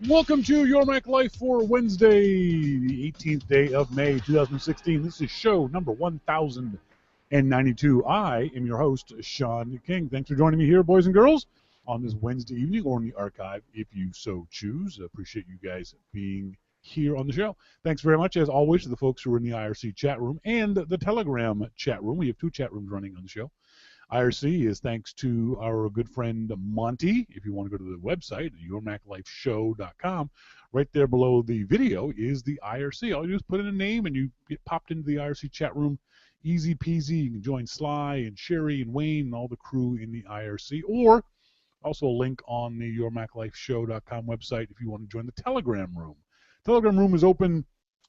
Welcome to Your Mac Life for Wednesday, the 18th day of May, 2016. This is show number 1092. I am your host, Shawn King. Thanks for joining me here, boys and girls, on this Wednesday evening or in the archive, if you so choose. I appreciate you guys being here on the show. Thanks very much, as always, to the folks who are in the IRC chat room and the Telegram chat room. We have two chat rooms running on the show. IRC is thanks to our good friend Monty. If you want to go to the website, yourmaclifeshow.com, right there below the video is the IRC. All you do is put in a name and you get popped into the IRC chat room. Easy peasy. You can join Sly and Sherry and Wayne and all the crew in the IRC. Or also a link on the yourmaclifeshow.com website if you want to join the Telegram room. Telegram room is open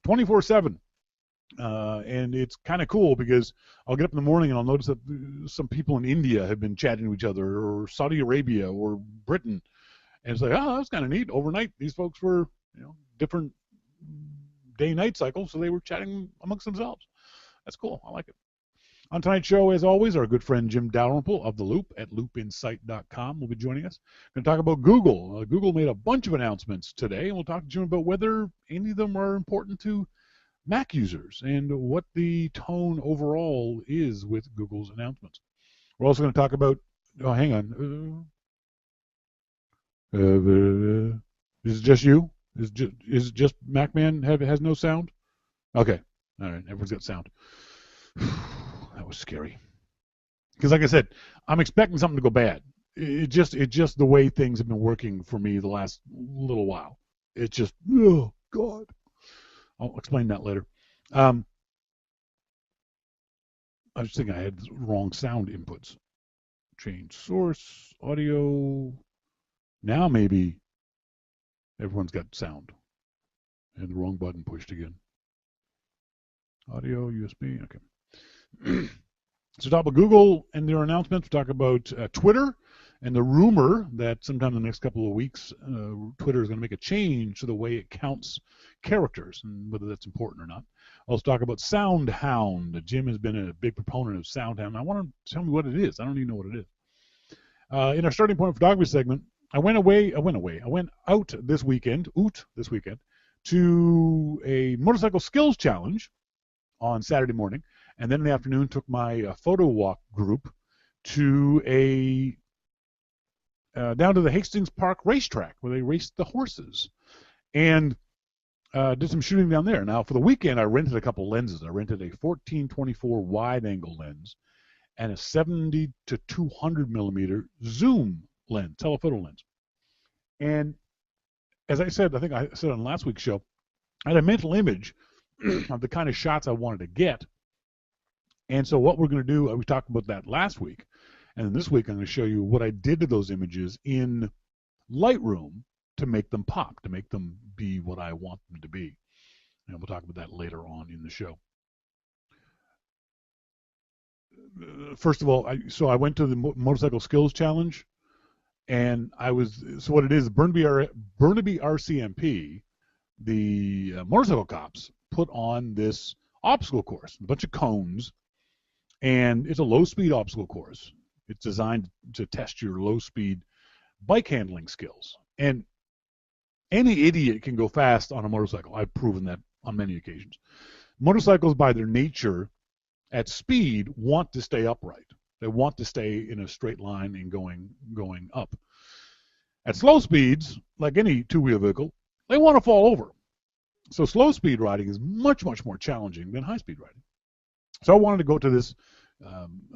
24/7. And it's kind of cool because I'll get up in the morning and I'll notice that some people in India have been chatting to each other, or Saudi Arabia, or Britain, and it's like, oh, that's kind of neat. Overnight, these folks were, different day-night cycles, so they were chatting amongst themselves. That's cool. I like it. On tonight's show, as always, our good friend Jim Dalrymple of The Loop at loopinsight.com will be joining us. We're going to talk about Google. Google made a bunch of announcements today, and we'll talk to Jim about whether any of them are important to Mac users and what the tone overall is with Google's announcements. We're also going to talk about, hang on. Is it just you? Is it just MacMan has no sound? Okay. All right. Everyone's got sound. That was scary. Because like I said, I'm expecting something to go bad. It's just the way things have been working for me the last little while. It's just, oh, God. I'll explain that later. I was thinking I had the wrong sound inputs. Change source, audio. Now maybe everyone's got sound. And the wrong button pushed again. Audio, USB, okay. So talk about Google and their announcements. We'll talk about Twitter and the rumor that sometime in the next couple of weeks, Twitter is going to make a change to the way it counts characters and whether that's important or not. I'll also talk about SoundHound. Jim has been a big proponent of SoundHound. I want to tell me what it is. I don't even know what it is. In our starting point photography segment, I went out this weekend to a motorcycle skills challenge on Saturday morning, and then in the afternoon took my photo walk group to down to the Hastings Park racetrack where they raced the horses, and did some shooting down there. Now, for the weekend, I rented a couple lenses. I rented a 14-24 wide-angle lens and a 70 to 200 millimeter zoom lens, telephoto lens. And as I said, I think I said on last week's show, I had a mental image of the kind of shots I wanted to get. And so what we're going to do, we talked about that last week, and then this week I'm going to show you what I did to those images in Lightroom to make them pop, to make them be what I want them to be. And we'll talk about that later on in the show. First of all, I went to the Motorcycle Skills Challenge, and what it is, Burnaby RCMP, the motorcycle cops, put on this obstacle course, a bunch of cones, and it's a low-speed obstacle course. It's designed to test your low-speed bike handling skills. And any idiot can go fast on a motorcycle. I've proven that on many occasions. Motorcycles, by their nature, at speed, want to stay upright. They want to stay in a straight line and going up. At slow speeds, like any two-wheel vehicle, they want to fall over. So slow speed riding is much, much more challenging than high-speed riding. So I wanted to go to this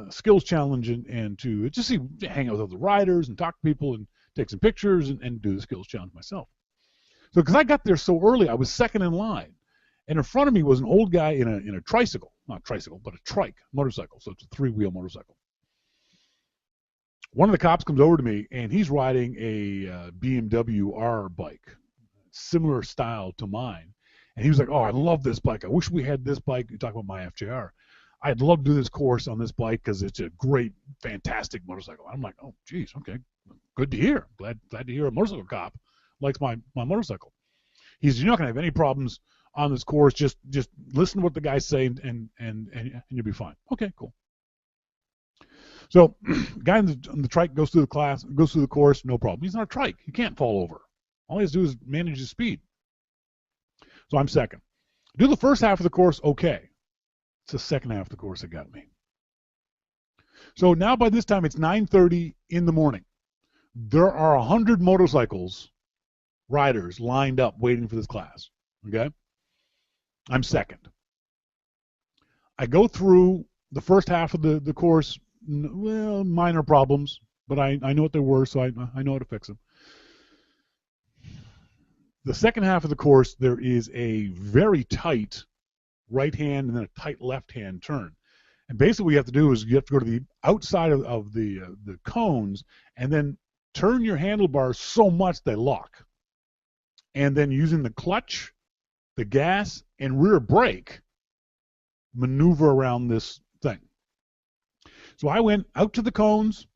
skills challenge and to just hang out with other riders and talk to people and take some pictures and do the skills challenge myself. So because I got there so early, I was second in line. And in front of me was an old guy in a tricycle, not tricycle, but a trike motorcycle. So it's a three-wheel motorcycle. One of the cops comes over to me, and he's riding a BMW R bike, similar style to mine. And he was like, oh, I love this bike. I wish we had this bike. You talk about my FJR. I'd love to do this course on this bike because it's a great, fantastic motorcycle. I'm like, oh, geez, okay, good to hear. Glad to hear a motorcycle cop likes my motorcycle. He says, you're not going to have any problems on this course. Just listen to what the guy's saying, and you'll be fine. Okay, cool. So, guy on the trike goes through the course, no problem. He's on a trike. He can't fall over. All he has to do is manage his speed. So I'm second. Do the first half of the course okay. It's the second half of the course that got me. So now by this time it's 9:30 in the morning. There are 100 motorcycles riders lined up waiting for this class. Okay? I'm second. I go through the first half of the course, well, minor problems, but I know what they were, so I know how to fix them. The second half of the course, there is a very tight right hand and then a tight left hand turn. And basically what you have to do is you have to go to the outside of the cones and then turn your handlebars so much they lock. And then using the clutch, the gas, and rear brake, maneuver around this thing. So I went out to the cones,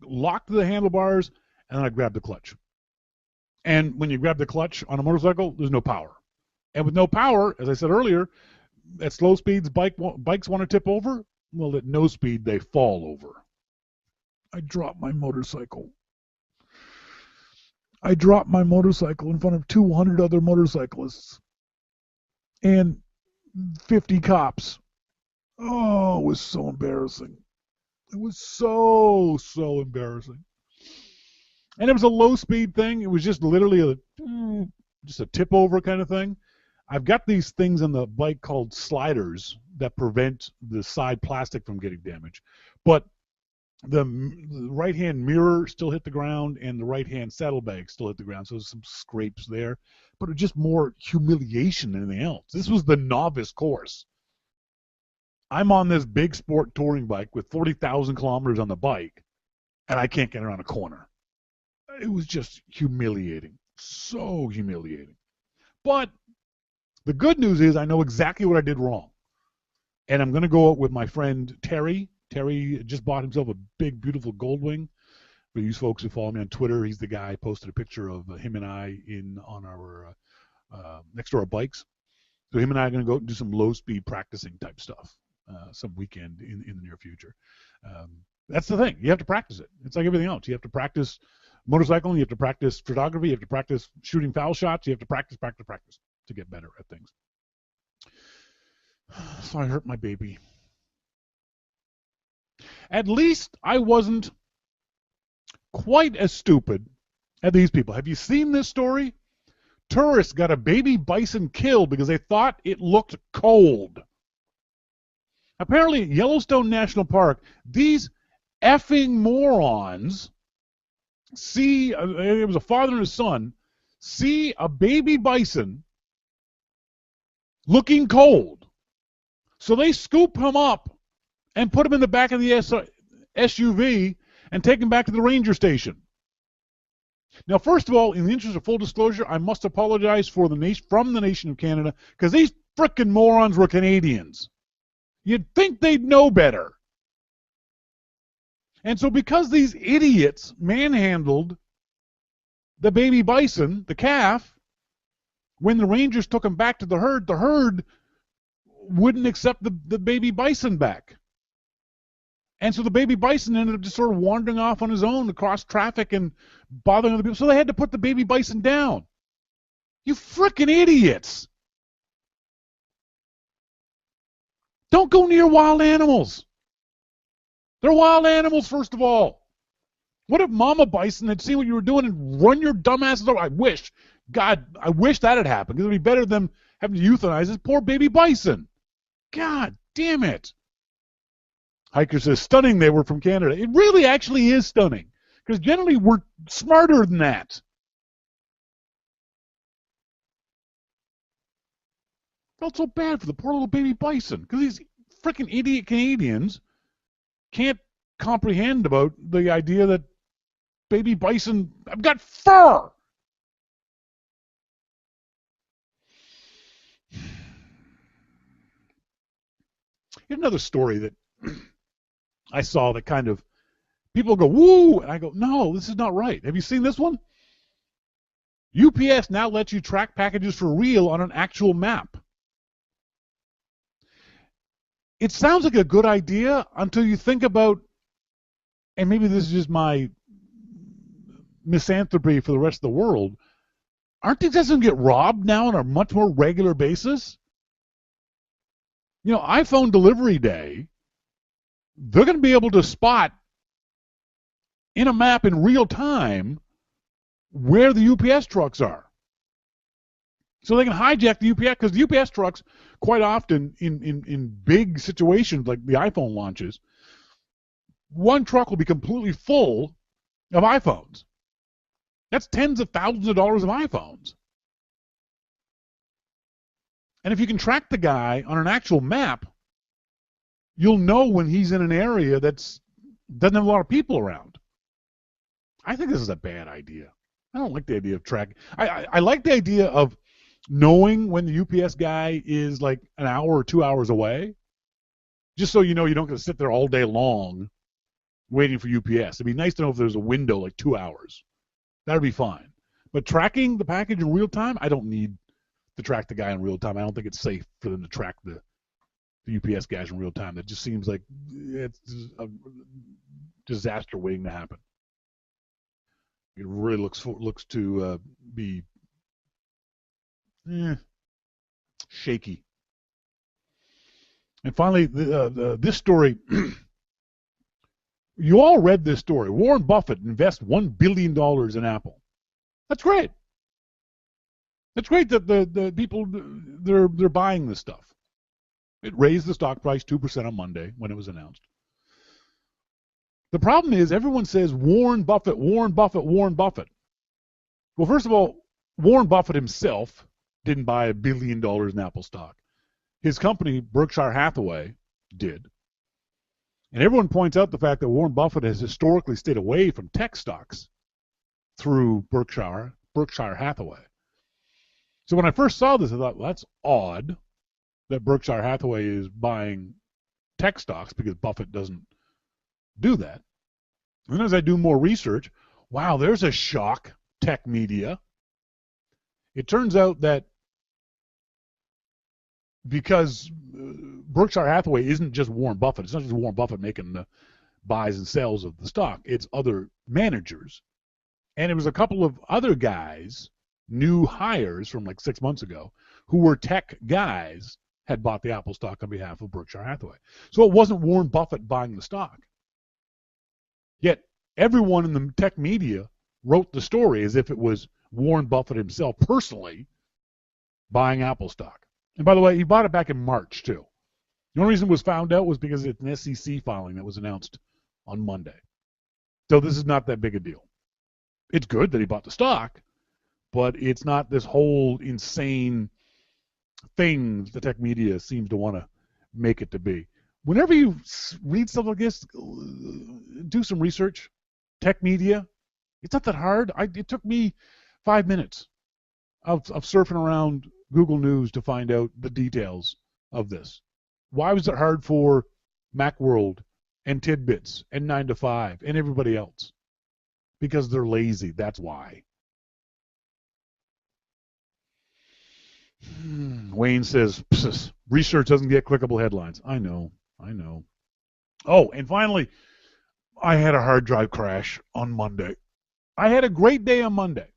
locked the handlebars, and then I grabbed the clutch. And when you grab the clutch on a motorcycle, there's no power. And with no power, as I said earlier, at slow speeds, bikes want to tip over. Well, at no speed, they fall over. I dropped my motorcycle. I dropped my motorcycle in front of 200 other motorcyclists and 50 cops. Oh, it was so embarrassing. It was so embarrassing. And it was a low-speed thing. It was just literally just a tip-over kind of thing. I've got these things on the bike called sliders that prevent the side plastic from getting damaged. But the right-hand mirror still hit the ground, and the right-hand saddlebag still hit the ground. So there's some scrapes there. But it was just more humiliation than anything else. This was the novice course. I'm on this big sport touring bike with 40,000 kilometers on the bike, and I can't get around a corner. It was just humiliating. So humiliating. But the good news is I know exactly what I did wrong. And I'm going to go out with my friend Terry. Terry just bought himself a big, beautiful Goldwing. For you folks who follow me on Twitter, he's the guy. I posted a picture of him and I on our next to our bikes. So him and I are going to go do some low-speed practicing type stuff some weekend in the near future. That's the thing. You have to practice it. It's like everything else. You have to practice motorcycling. You have to practice photography. You have to practice shooting foul shots. You have to practice to get better at things. So I hurt my baby. At least I wasn't quite as stupid as these people. Have you seen this story? Tourists got a baby bison killed because they thought it looked cold. Apparently, Yellowstone National Park, these effing morons see, it was a father and a son, see a baby bison looking cold. So they scoop him up and put him in the back of the SUV and take him back to the ranger station. Now, first of all, in the interest of full disclosure, I must apologize from the nation of Canada, because these frickin' morons were Canadians. You'd think they'd know better. And so because these idiots manhandled the baby bison, the calf, when the rangers took him back to the herd wouldn't accept the baby bison back. And so the baby bison ended up just sort of wandering off on his own across traffic and bothering other people. So they had to put the baby bison down. You frickin' idiots. Don't go near wild animals. They're wild animals, first of all. What if Mama Bison had seen what you were doing and run your dumb asses over? I wish that had happened, because it would be better than having to euthanize this poor baby bison. God damn it. Hiker says, stunning they were from Canada. It really actually is stunning, because generally we're smarter than that. Felt so bad for the poor little baby bison, because these freaking idiot Canadians can't comprehend about the idea that baby bison have got fur. Here's another story that I saw that kind of, people go, woo, and I go, no, this is not right. Have you seen this one? UPS now lets you track packages for real on an actual map. It sounds like a good idea until you think about, and maybe this is just my misanthropy for the rest of the world, aren't these guys going to get robbed now on a much more regular basis? You know, iPhone delivery day, they're going to be able to spot in a map in real time where the UPS trucks are. So they can hijack the UPS, because the UPS trucks, quite often in big situations like the iPhone launches, one truck will be completely full of iPhones. That's tens of thousands of dollars of iPhones. And if you can track the guy on an actual map, you'll know when he's in an area that doesn't have a lot of people around. I think this is a bad idea. I don't like the idea of tracking. I like the idea of knowing when the UPS guy is like an hour or 2 hours away, just so you know you don't get to sit there all day long waiting for UPS. It'd be nice to know if there's a window like 2 hours. That'd be fine. But tracking the package in real time, I don't need to track the guy in real time. I don't think it's safe for them to track the UPS guys in real time. That just seems like it's a disaster waiting to happen. It really looks to be shaky. And finally, this story. You all read this story. Warren Buffett invests $1 billion in Apple. That's great. That's great that the people, they're buying this stuff. It raised the stock price 2% on Monday when it was announced. The problem is everyone says Warren Buffett, Warren Buffett, Warren Buffett. Well, first of all, Warren Buffett himself didn't buy $1 billion in Apple stock. His company, Berkshire Hathaway, did. And everyone points out the fact that Warren Buffett has historically stayed away from tech stocks through Berkshire Hathaway. So when I first saw this, I thought, well, that's odd that Berkshire Hathaway is buying tech stocks, because Buffett doesn't do that. And then as I do more research, wow, there's a shock, tech media. It turns out that because Berkshire Hathaway isn't just Warren Buffett, it's not just Warren Buffett making the buys and sells of the stock, it's other managers. And it was a couple of other guys, new hires from like 6 months ago, who were tech guys, had bought the Apple stock on behalf of Berkshire Hathaway. So it wasn't Warren Buffett buying the stock. Yet everyone in the tech media wrote the story as if it was Warren Buffett himself personally buying Apple stock. And by the way, he bought it back in March too. The only reason it was found out was because it's an SEC filing that was announced on Monday. So this is not that big a deal. It's good that he bought the stock, but it's not this whole insane thing the tech media seems to want to make it to be. Whenever you read stuff like this, do some research. Tech media, it's not that hard. It took me 5 minutes of surfing around Google News to find out the details of this. Why was it hard for Macworld and Tidbits and 9 to 5 and everybody else? Because they're lazy. That's why. Wayne says, research doesn't get clickable headlines. I know. Oh, and finally, I had a hard drive crash on Monday. I had a great day on Monday.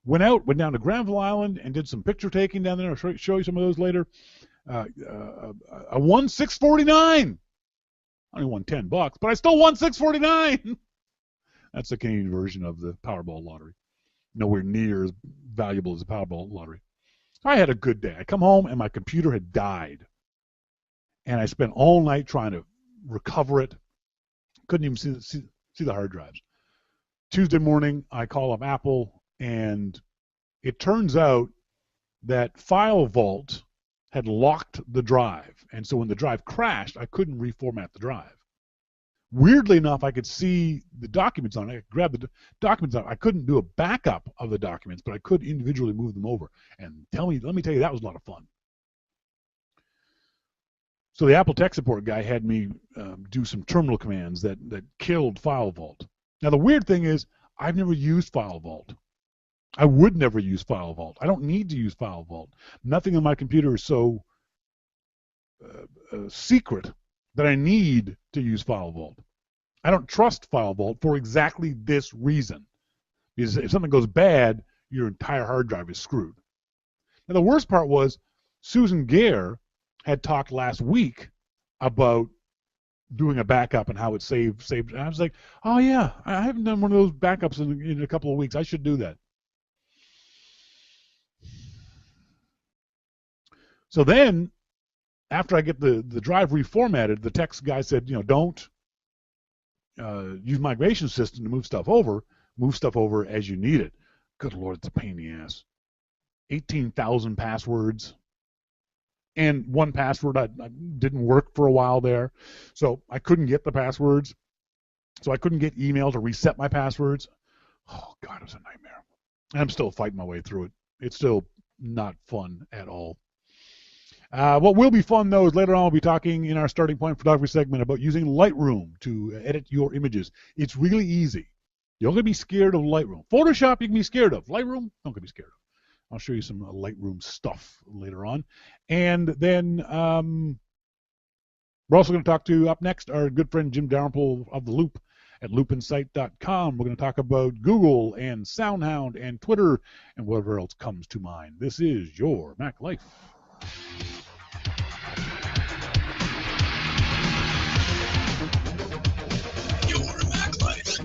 Went down to Granville Island and did some picture taking down there. I'll show you some of those later. I won $649. I only won $10, but I still won $649. That's the Canadian version of the Powerball lottery. Nowhere near as valuable as the Powerball lottery. I had a good day. I come home and my computer had died. And I spent all night trying to recover it. Couldn't even see the hard drives. Tuesday morning, I call up Apple, and it turns out that File Vault had locked the drive. And so when the drive crashed, I couldn't reformat the drive. Weirdly enough, I could see the documents on it. I could grab the documents out. I couldn't do a backup of the documents, but I could individually move them over. And let me tell you, that was a lot of fun. So the Apple tech support guy had me do some terminal commands that killed File Vault. Now the weird thing is, I've never used File Vault. I would never use File Vault. I don't need to use File Vault. Nothing on my computer is so secret that I need to use File Vault. I don't trust File Vault for exactly this reason. Because if something goes bad, your entire hard drive is screwed. And the worst part was Susan Gare had talked last week about doing a backup and how it saved. And I was like, oh yeah, I haven't done one of those backups in a couple of weeks. I should do that. So then, after I get the drive reformatted, the text guy said, don't use migration system to move stuff over. Move stuff over as you need it. Good Lord, it's a pain in the ass. 18,000 passwords. And one password I didn't work for a while there. So I couldn't get the passwords. So I couldn't get email to reset my passwords. Oh, God, it was a nightmare. I'm still fighting my way through it. It's still not fun at all. What will be fun, though, is later on we'll be talking in our starting point photography segment about using Lightroom to edit your images. It's really easy. You're going to be scared of Lightroom. Photoshop, you can be scared of. Lightroom, don't be scared of. I'll show you some Lightroom stuff later on. And then we're also going to talk to, up next, our good friend Jim Dalrymple of The Loop at loopinsight.com. We're going to talk about Google and SoundHound and Twitter and whatever else comes to mind. This is Your Mac Life. Your Mac Life.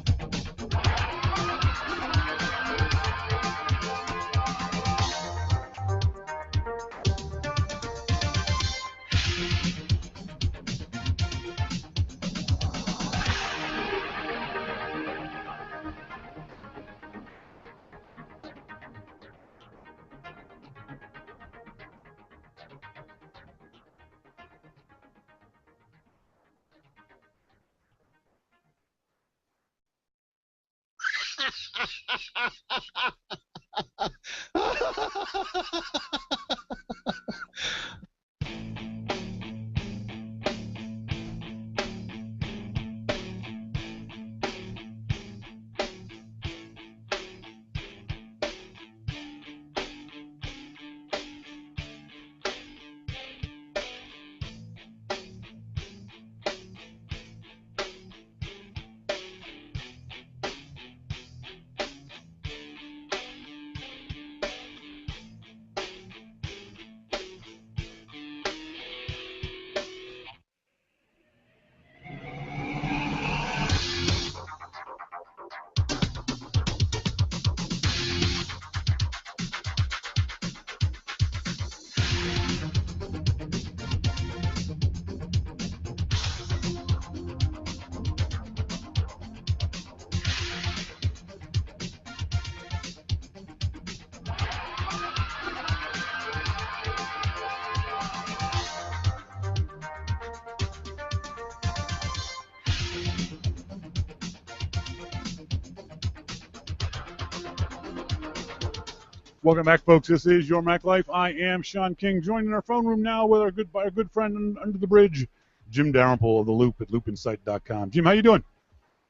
Welcome back, folks. This is Your Mac Life. I am Shawn King, joined in our phone room now with our good friend under the bridge, Jim Dalrymple of The Loop at loopinsight.com. Jim, how you doing?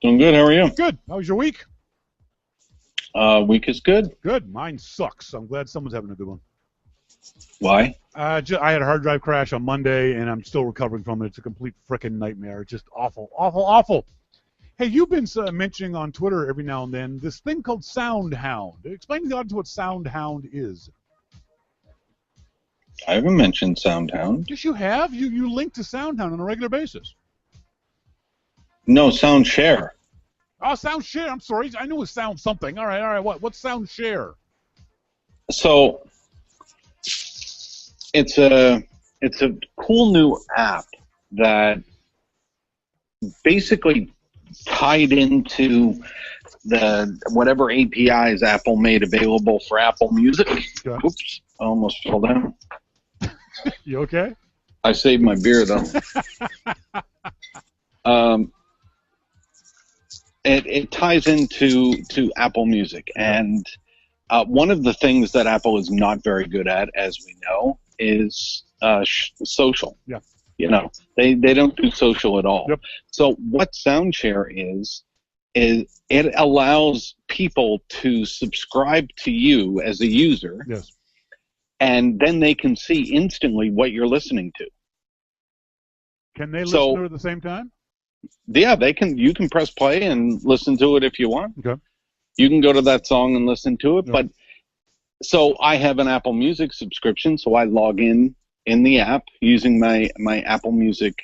Doing good. How are you? Good. How was your week? Week is good. Good. Mine sucks. I'm glad someone's having a good one. Why? I had a hard drive crash on Monday, and I'm still recovering from it. It's a complete frickin' nightmare. It's just awful, awful, awful. Hey, you've been mentioning on Twitter every now and then this thing called SoundHound. Explain to the audience what SoundHound is. I haven't mentioned SoundHound. Yes, you have. You link to SoundHound on a regular basis. No, SoundShare. Oh, SoundShare. I'm sorry. I knew it was Sound something. All right. What's SoundShare? So it's a cool new app that basically tied into the whatever APIs Apple made available for Apple Music. Okay. Oops, I almost fell down. You okay? I saved my beer though. It ties into Apple Music, and one of the things that Apple is not very good at, as we know, is social. Yeah. You know, they don't do social at all. Yep. So what SoundShare is it allows people to subscribe to you as a user. Yes. And then they can see instantly what you're listening to. Can they listen to it at the same time? Yeah, they can. You can press play and listen to it if you want. Okay. you can go to that song and listen to it. Yep. But so I have an Apple Music subscription, so I log in the app using my Apple Music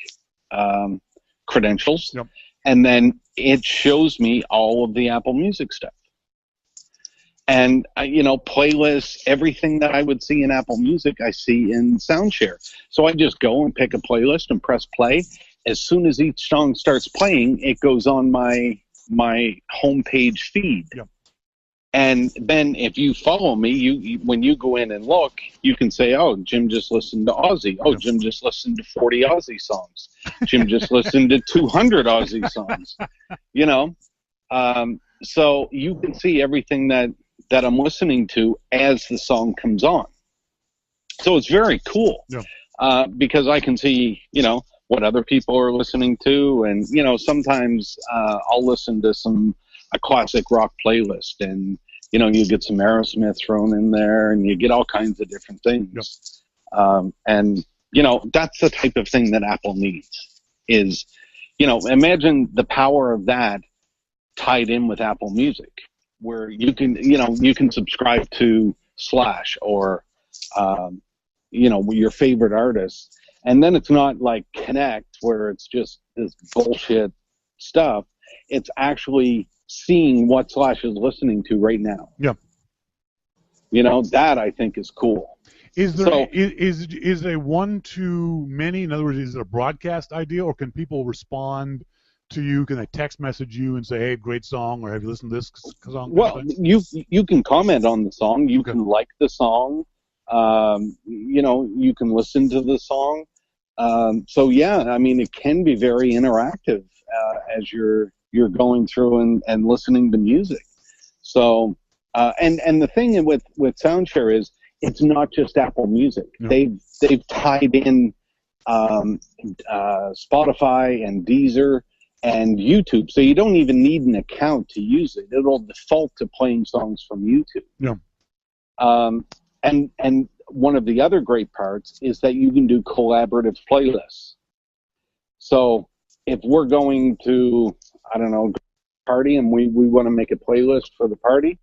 credentials, Yep. and then it shows me all of the Apple Music stuff. And, playlists, everything that I would see in Apple Music, I see in SoundShare. So I just go and pick a playlist and press play. As soon as each song starts playing, it goes on my homepage feed. Yep. And then if you follow me, you when you go in and look, you can say, oh, Jim just listened to Ozzy. Oh, Yep. Jim just listened to 40 Ozzy songs. Jim just listened to 200 Ozzy songs. So you can see everything that I'm listening to as the song comes on. So it's very cool. Yeah. Because I can see, what other people are listening to. And, sometimes I'll listen to a classic rock playlist, and, you get some Aerosmith thrown in there, and you get all kinds of different things. Yep. And, that's the type of thing that Apple needs is, imagine the power of that tied in with Apple Music, where you can subscribe to Slash or, your favorite artists. And then it's not like Connect where it's just this bullshit stuff. It's actually seeing what Slash is listening to right now. Yeah. That I think is cool. Is there is a one to many? In other words, is it a broadcast idea, or can people respond to you? Can they text message you and say, "Hey, great song," or "Have you listened to this song?" Well, you can comment on the song. You can like the song. You can listen to the song. So yeah, I mean, it can be very interactive as you're going through and listening to music. So, and the thing with SoundShare is it's not just Apple Music. No. They've tied in Spotify and Deezer and YouTube, so you don't even need an account to use it. It'll default to playing songs from YouTube. Yeah. And one of the other great parts is that you can do collaborative playlists. So if we're going to, I don't know, party and we want to make a playlist for the party,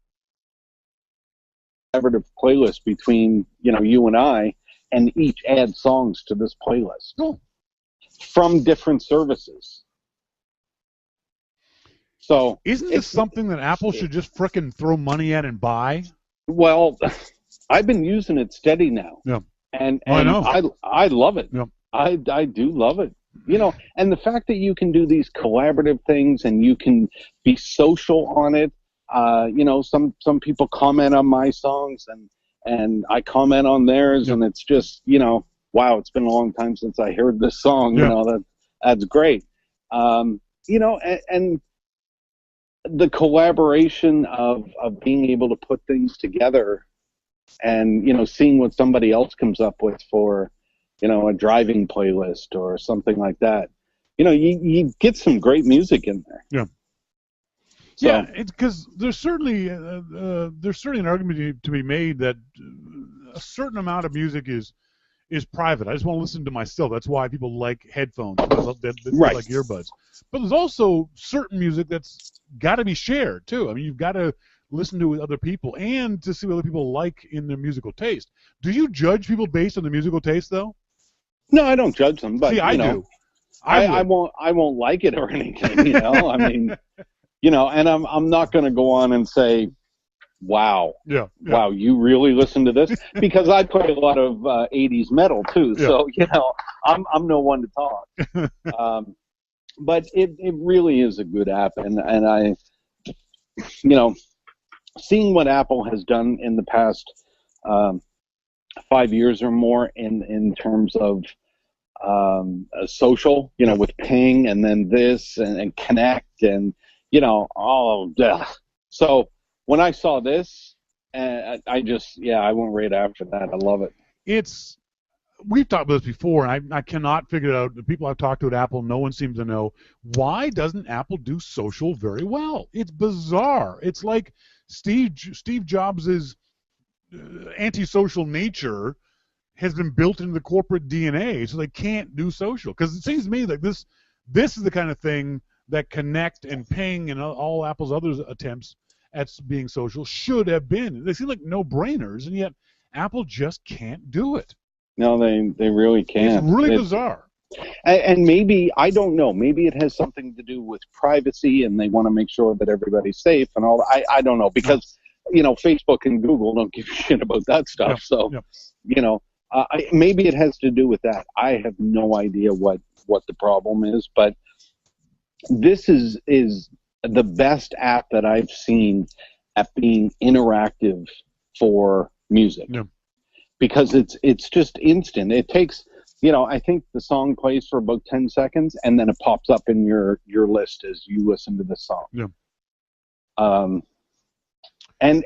collaborative playlist between, you and I, and each add songs to this playlist. Cool. From different services. So isn't this something that Apple should just frickin' throw money at and buy? Well, I've been using it steady now. Yeah. And I know. I love it. Yeah. I do love it. And the fact that you can do these collaborative things and you can be social on it. Some people comment on my songs and I comment on theirs, and it's just, wow, it's been a long time since I heard this song. Yeah. That's great. And the collaboration of being able to put things together and, seeing what somebody else comes up with for, a driving playlist or something like that. You get some great music in there. Yeah. So, yeah, it's because there's certainly an argument to be made that a certain amount of music is private. I just want to listen to myself. That's why people like headphones. They right. Like earbuds. But there's also certain music that's got to be shared too. I mean, you've got to listen to it with other people and to see what other people like in their musical taste. Do you judge people based on their musical taste, though? No, I don't judge them. But see, I do. I won't like it or anything. I mean, and I'm not going to go on and say, wow, wow, you really listen to this? Because I play a lot of 80s metal too, so I'm no one to talk. But it really is a good app, and I, seeing what Apple has done in the past 5 years or more in terms of social, with Ping and then this and Connect and all of that. So when I saw this, I went right after that. I love it. We've talked about this before, and I cannot figure it out. The people I've talked to at Apple, no one seems to know. Why doesn't Apple do social very well? It's bizarre. It's like Steve Jobs' antisocial nature has been built into the corporate DNA, so they can't do social. Because it seems to me like this is the kind of thing that Connect and Ping and all Apple's other attempts at being social should have been. They seem like no-brainers, and yet Apple just can't do it. No, they really can't. It's really bizarre. And maybe, I don't know, maybe it has something to do with privacy and they want to make sure that everybody's safe and all that. I don't know, because, Facebook and Google don't give a shit about that stuff. So, maybe it has to do with that. I have no idea what the problem is, but this is the best app that I've seen at being interactive for music. Yeah. Because it's just instant. It takes, I think the song plays for about 10 seconds, and then it pops up in your list as you listen to the song. Yeah. And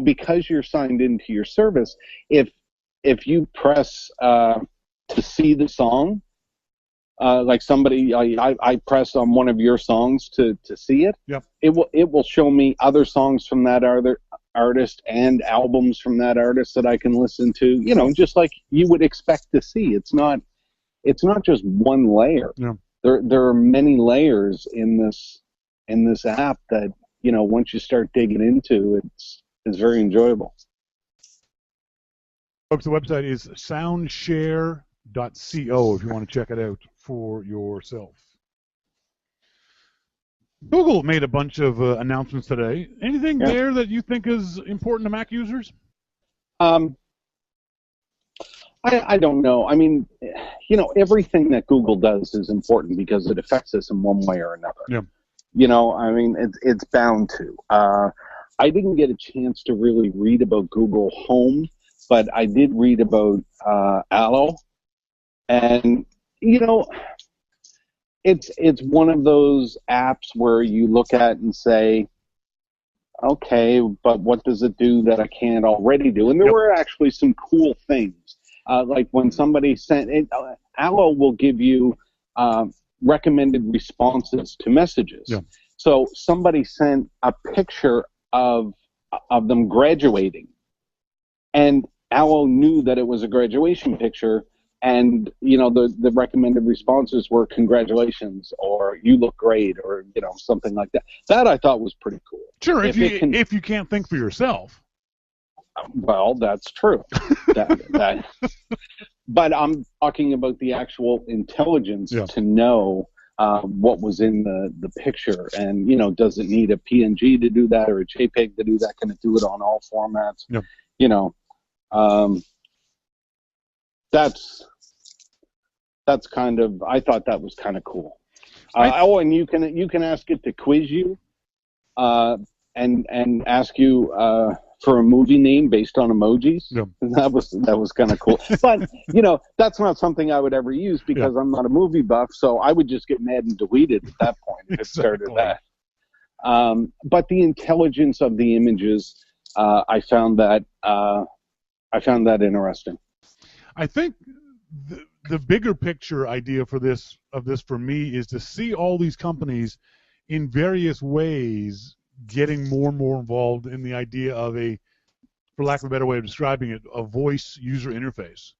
because you're signed into your service, if you press to see the song, like somebody, I press on one of your songs to see it. Yep. It will show me other songs from that artist and albums from that artist that I can listen to. Just like you would expect to see. It's not just one layer. Yeah. There are many layers in this app that once you start digging into, it's very enjoyable. Folks, the website is soundshare.co if you want to check it out for yourself. Google made a bunch of announcements today. Anything there that you think is important to Mac users? I don't know. I mean, everything that Google does is important because it affects us in one way or another. Yeah. I mean, it's bound to. I didn't get a chance to really read about Google Home, but I did read about Allo. And, it's one of those apps where you look at and say, okay, but what does it do that I can't already do? And there were actually some cool things. Like when somebody sent it, Allo will give you recommended responses to messages. Yeah. So somebody sent a picture of them graduating, and Allo knew that it was a graduation picture, and the recommended responses were congratulations or you look great or something like that. That I thought was pretty cool. Sure, if you can't think for yourself. Well, that's true. But I'm talking about the actual intelligence to know what was in the picture, and does it need a PNG to do that or a JPEG to do that? Can it do it on all formats? Yeah. That's kind of, I thought that was kind of cool. And you can ask it to quiz you, and ask you for a movie name based on emojis. Yeah. That was kind of cool. But that's not something I would ever use because I'm not a movie buff. So I would just get mad and delete it at that point if it started that. But the intelligence of the images, I found that interesting. I think the bigger picture idea for this for me is to see all these companies in various ways getting more and more involved in the idea of for lack of a better way of describing it, a voice user interface.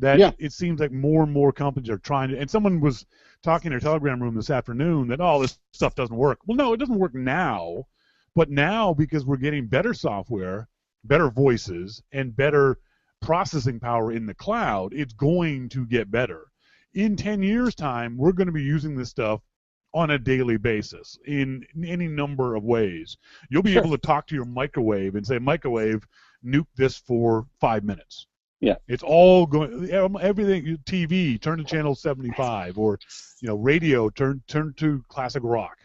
It seems like more and more companies are trying to, and someone was talking in our Telegram room this afternoon that, this stuff doesn't work. Well, no, it doesn't work now, but now because we're getting better software, better voices, and better processing power in the cloud, it's going to get better. In 10 years' time, we're going to be using this stuff on a daily basis in any number of ways. You'll be able to talk to your microwave and say, microwave, nuke this for 5 minutes. Yeah. It's all going, everything, TV, turn to channel 75, or radio, turn to classic rock.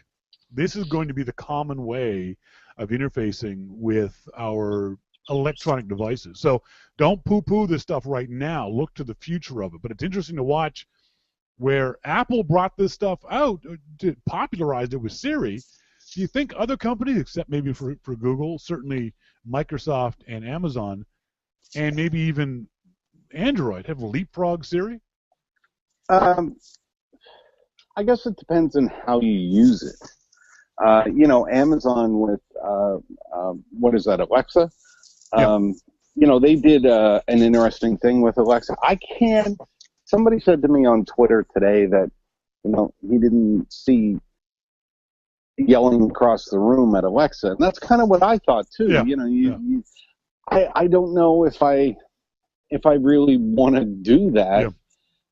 This is going to be the common way of interfacing with our electronic devices. So don't poo-poo this stuff right now. Look to the future of it. But it's interesting to watch where Apple brought this stuff out, popularized it with Siri. Do you think other companies, except maybe for Google, certainly Microsoft and Amazon, and maybe even Android, have leapfrog Siri? I guess it depends on how you use it. Amazon with, what is that, Alexa? They did an interesting thing with Alexa. Somebody said to me on Twitter today that, he didn't see, yelling across the room at Alexa. And that's kind of what I thought too. Yeah. I don't know if I really want to do that.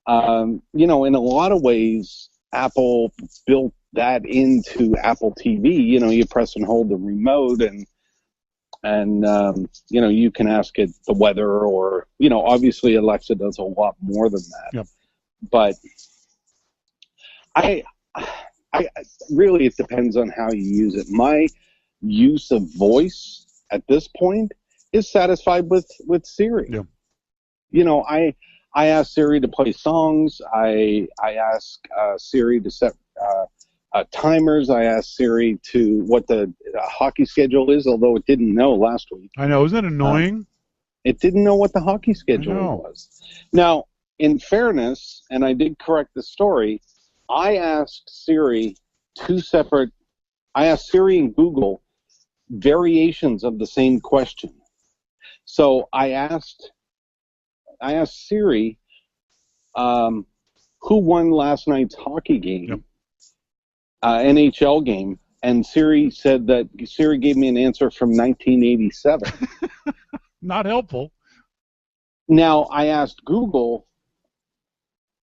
Yeah. In a lot of ways, Apple built that into Apple TV. You press and hold the remote, and you can ask it the weather, or obviously Alexa does a lot more than that. Yep. But I really, it depends on how you use it. My use of voice at this point is satisfied with Siri. Yeah. I ask Siri to play songs. I ask Siri to set timers. I asked Siri to what the hockey schedule is, although it didn't know last week. I know. Isn't that annoying? It didn't know what the hockey schedule was. Now, in fairness, and I did correct the story, I asked Siri I asked Siri and Google variations of the same question. So I asked Siri, who won last night's hockey game, NHL game, and Siri gave me an answer from 1987. Not helpful. Now, I asked Google,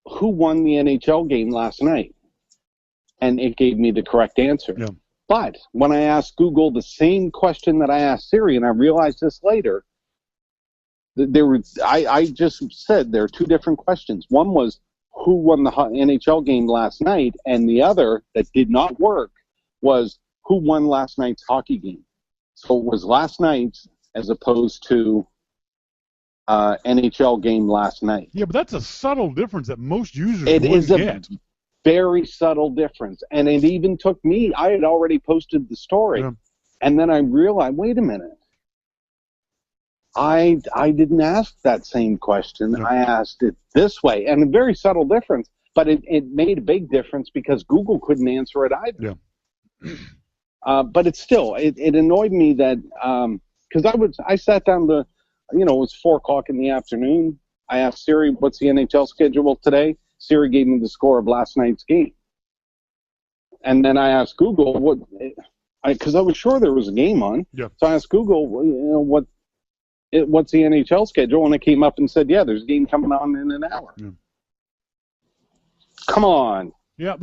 who won the NHL game last night, and it gave me the correct answer. Yeah. But when I asked Google the same question that I asked Siri, and I realized this later, I just said there are two different questions. One was who won the NHL game last night, and the other that did not work was who won last night's hockey game. So it was last night's as opposed to NHL game last night. Yeah, but that's a subtle difference that most users It is a get. very subtle difference, and it even took me. I had already posted the story, and then I realized, wait a minute. I didn't ask that same question. Yeah. I asked it this way, and a very subtle difference, but it made a big difference because Google couldn't answer it either. Yeah. But it annoyed me that because I sat down to, it was 4:00 in the afternoon. I asked Siri, "What's the NHL schedule today?" Siri gave me the score of last night's game, and then I asked Google because I was sure there was a game on. Yeah. So I asked Google, what's the NHL schedule? And it came up and said, yeah, there's a game coming on in an hour. Yeah. Come on. Yeah,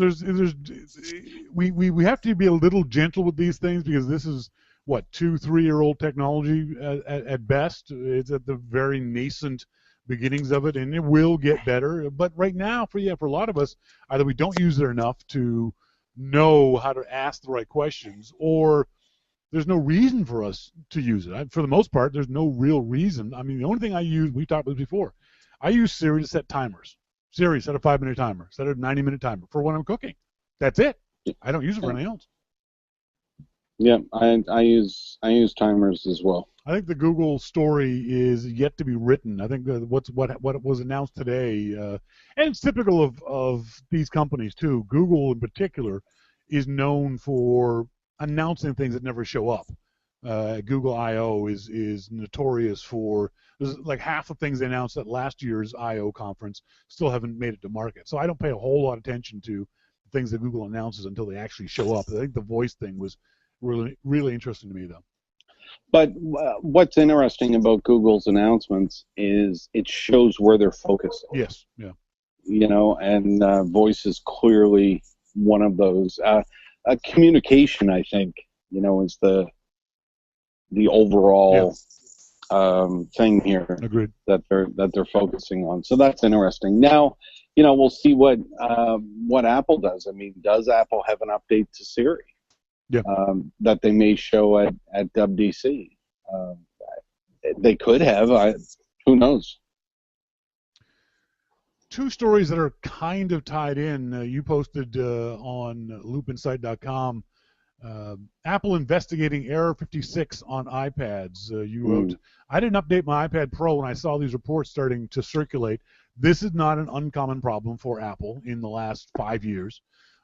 we have to be a little gentle with these things because this is 2-3-year-old technology at best. It's at the very nascent beginnings of it, and it will get better. But right now, for a lot of us, either we don't use it enough to know how to ask the right questions, or there's no reason for us to use it. For the most part, there's no real reason. I mean, the only thing I use, we talked about this before, I use Siri to set timers. Siri, set a 5-minute timer, set a 90-minute timer for when I'm cooking. That's it. I don't use it for anything else. Yeah, I use timers as well. I think the Google story is yet to be written. I think what was announced today, and it's typical of these companies too. Google in particular is known for announcing things that never show up. Google I/O is notorious for like half the things they announced at last year's I/O conference still haven't made it to market. So I don't pay a whole lot of attention to things that Google announces until they actually show up. I think the voice thing was really, really interesting to me, though. But what's interesting about Google's announcements is it shows where they're focused. Yes, yeah. And voice is clearly one of those. Communication, I think, is the overall thing here. Agreed. that they're focusing on. So that's interesting. Now, we'll see what Apple does. I mean, does Apple have an update to Siri? Yeah. That they may show at WDC. They could have. Who knows? Two stories that are kind of tied in. You posted on loopinsight.com. Apple investigating error 56 on iPads. You wrote, I didn't update my iPad Pro when I saw these reports starting to circulate. This is not an uncommon problem for Apple in the last 5 years.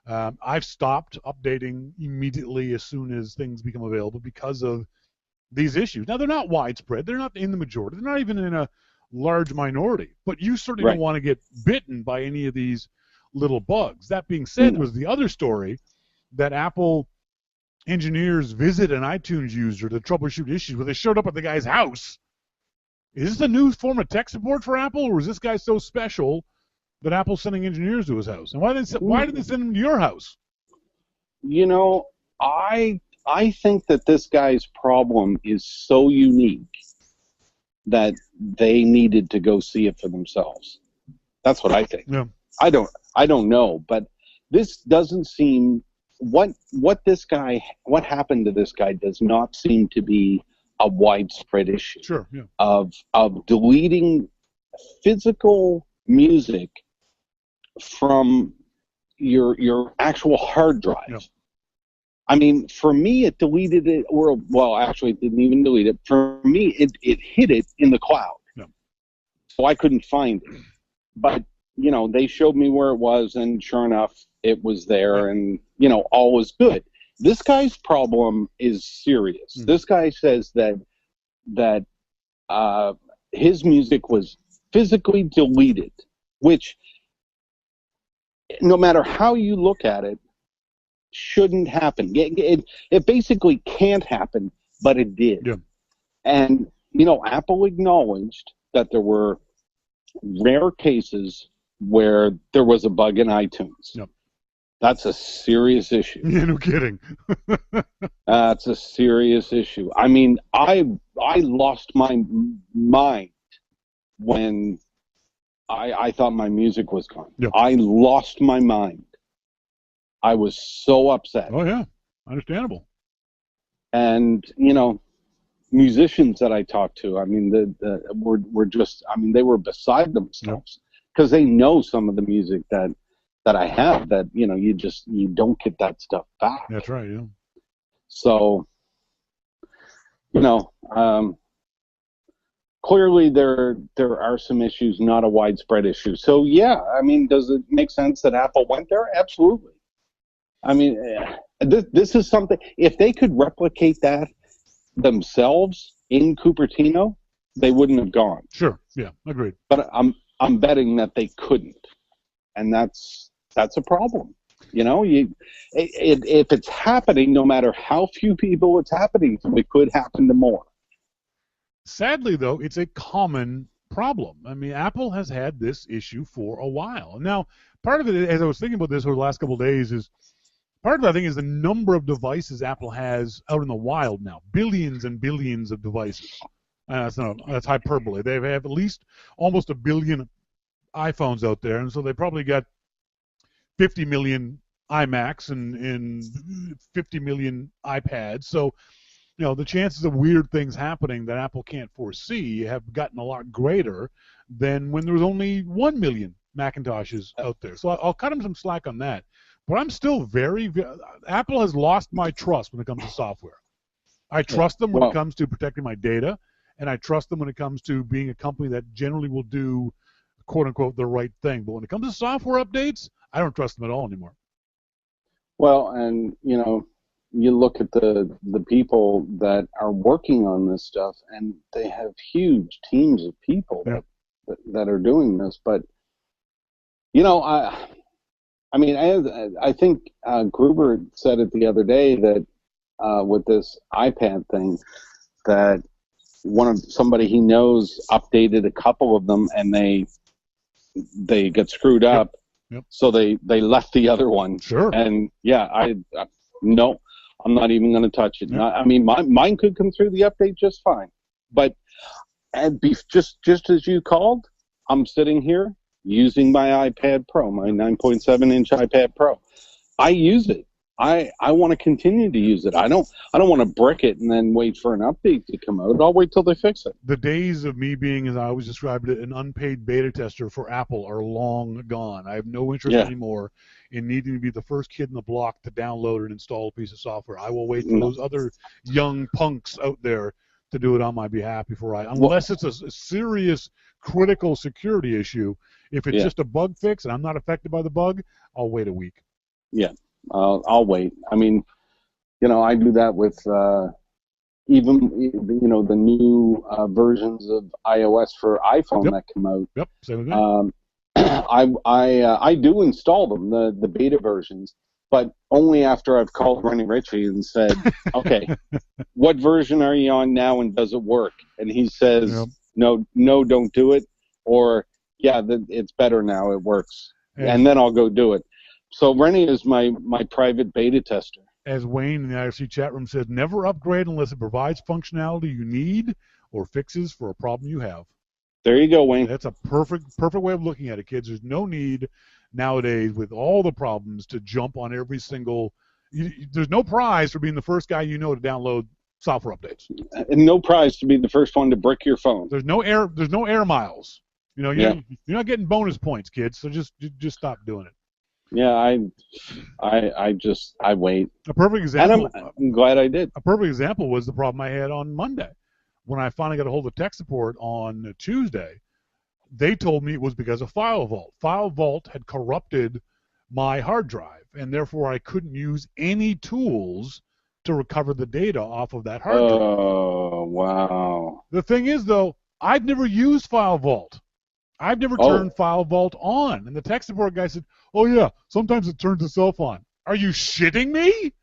I've stopped updating immediately as soon as things become available because of these issues. Now, they're not widespread. They're not in the majority. They're not even in a large minority. But you certainly don't want to get bitten by any of these little bugs. That being said, was the other story that Apple engineers visit an iTunes user to troubleshoot issues where they showed up at the guy's house. Is this a new form of tech support for Apple, or is this guy so special that Apple's sending engineers to his house? And why did they send him to your house? You know, I think that this guy's problem is so unique that they needed to go see it for themselves. That's what I think. Yeah. I don't know, but this doesn't seem what happened to this guy does not seem to be a widespread issue. Sure, yeah. Of deleting physical music from your actual hard drive. Yeah. I mean, for me, it deleted it, actually, it didn't even delete it. For me, it hid it in the cloud. Yeah. So I couldn't find it. But, you know, they showed me where it was, and sure enough, it was there, and, you know, all was good. This guy's problem is serious. Mm. This guy says that his music was physically deleted, which, no matter how you look at it, shouldn't happen. It basically can't happen, but it did. Yeah. And, you know, Apple acknowledged that there were rare cases where there was a bug in iTunes. Yep. That's a serious issue. Yeah, no kidding. That's a serious issue. I mean, I lost my mind when I thought my music was gone. Yep. I lost my mind. I was so upset. Oh, yeah. Understandable. And, you know, musicians that I talked to, I mean, were just, I mean, they were beside themselves because they know some of the music that I have that, you know, you don't get that stuff back. That's right, yeah. So, you know, clearly there are some issues, not a widespread issue. So, yeah, I mean, does it make sense that Apple went there? Absolutely. I mean, this is something, if they could replicate that themselves in Cupertino, they wouldn't have gone. Sure, yeah, agreed. But I'm betting that they couldn't, and that's a problem. You know, if it's happening, no matter how few people it's happening to, it could happen to more. Sadly, though, it's a common problem. I mean, Apple has had this issue for a while. Now, part of it, as I was thinking about this over the last couple of days, is part of it, I think, is the number of devices Apple has out in the wild now. Billions and billions of devices. That's hyperbole. They have at least almost 1 billion iPhones out there, and so they probably got 50 million iMacs and 50 million iPads. So, you know, the chances of weird things happening that Apple can't foresee have gotten a lot greater than when there was only 1 million Macintoshes out there. So I'll cut them some slack on that. But I'm still Apple has lost my trust when it comes to software. I trust them when it comes to protecting my data, and I trust them when it comes to being a company that generally will do, quote-unquote, the right thing. But when it comes to software updates, I don't trust them at all anymore. Well, and, you know, you look at the people that are working on this stuff, and they have huge teams of people that are doing this. But, you know, I mean, I think Gruber said it the other day that with this iPad thing, that somebody he knows updated a couple of them, and they get screwed up. Yep. So they left the other one. Sure. And yeah, no, I'm not even going to touch it. Yep. I mean, mine could come through the update just fine. But just as you called, I'm sitting here using my iPad Pro, my 9.7-inch iPad Pro. I use it. I want to continue to use it. I don't want to brick it and then wait for an update to come out. I'll wait till they fix it. The days of me being, as I always described it, an unpaid beta tester for Apple are long gone. I have no interest anymore in needing to be the first kid in the block to download and install a piece of software. I will wait for those other young punks out there to do it on my behalf unless it's a serious critical security issue. If it's just a bug fix and I'm not affected by the bug, I'll wait a week. Yeah. I'll wait. I mean, you know, I do that with even, you know, the new versions of iOS for iPhone that come out. Yep, same thing. I do install them, the beta versions, but only after I've called Rennie Ritchie and said, okay, what version are you on now and does it work? And he says, Yep. no, don't do it. Or, yeah, it's better now, it works. And then I'll go do it. So Rennie is my private beta tester. As Wayne in the IRC chat room says, never upgrade unless it provides functionality you need or fixes for a problem you have. There you go, Wayne. That's a perfect way of looking at it, kids. There's no need nowadays with all the problems to jump on every single. There's no prize for being the first guy you know to download software updates. And no prize to be the first one to brick your phone. There's no air miles. You know, you're not getting bonus points, kids. So just stop doing it. Yeah, I wait. A perfect example. And I'm glad I did. A perfect example was the problem I had on Monday. When I finally got a hold of tech support on Tuesday, they told me it was because of File Vault. File Vault had corrupted my hard drive, and therefore I couldn't use any tools to recover the data off of that hard drive. Oh, wow. The thing is, though, I've never used File Vault. I've never turned File Vault on. And the tech support guy said, oh, yeah, sometimes it turns itself on. Are you shitting me?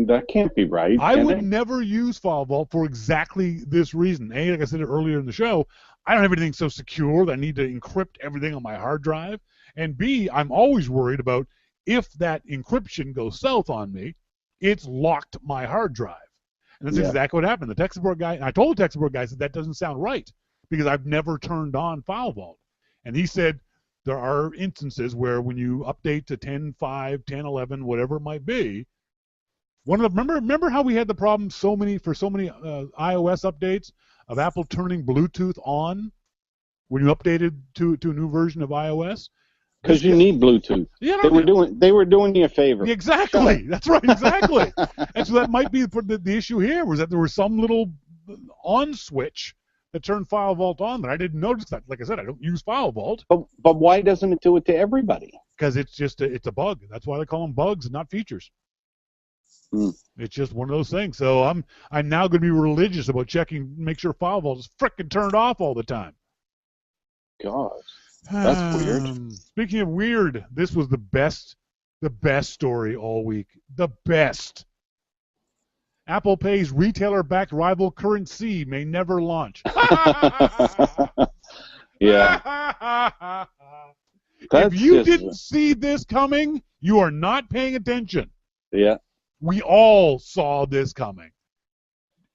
That can't be right. I would never use File Vault for exactly this reason. A, like I said earlier in the show, I don't have anything so secure that I need to encrypt everything on my hard drive. And B, I'm always worried about if that encryption goes south on me, it's locked my hard drive. And that's exactly what happened. The tech support guy, and I told the tech support guy, I said, that doesn't sound right because I've never turned on File Vault. And he said there are instances where when you update to 10.5, 10.11, whatever it might be, remember how we had the problem so many iOS updates of Apple turning Bluetooth on when you updated to a new version of iOS? Because you need Bluetooth. Yeah, they were doing you a favor. Exactly. That's right. Exactly. And so that might be the issue here was that there was some little on switch that turned File Vault on that I didn't notice that. Like I said, I don't use File Vault. But why doesn't it do it to everybody? Because it's just it's a bug. That's why they call them bugs and not features. It's just one of those things. So I'm now going to be religious about checking, make sure File Vault is frickin' turned off all the time. God, that's weird. Speaking of weird, this was the best story all week. The best. Apple Pay's retailer-backed rival currency may never launch. Yeah. If you didn't see this coming, you are not paying attention. Yeah. We all saw this coming.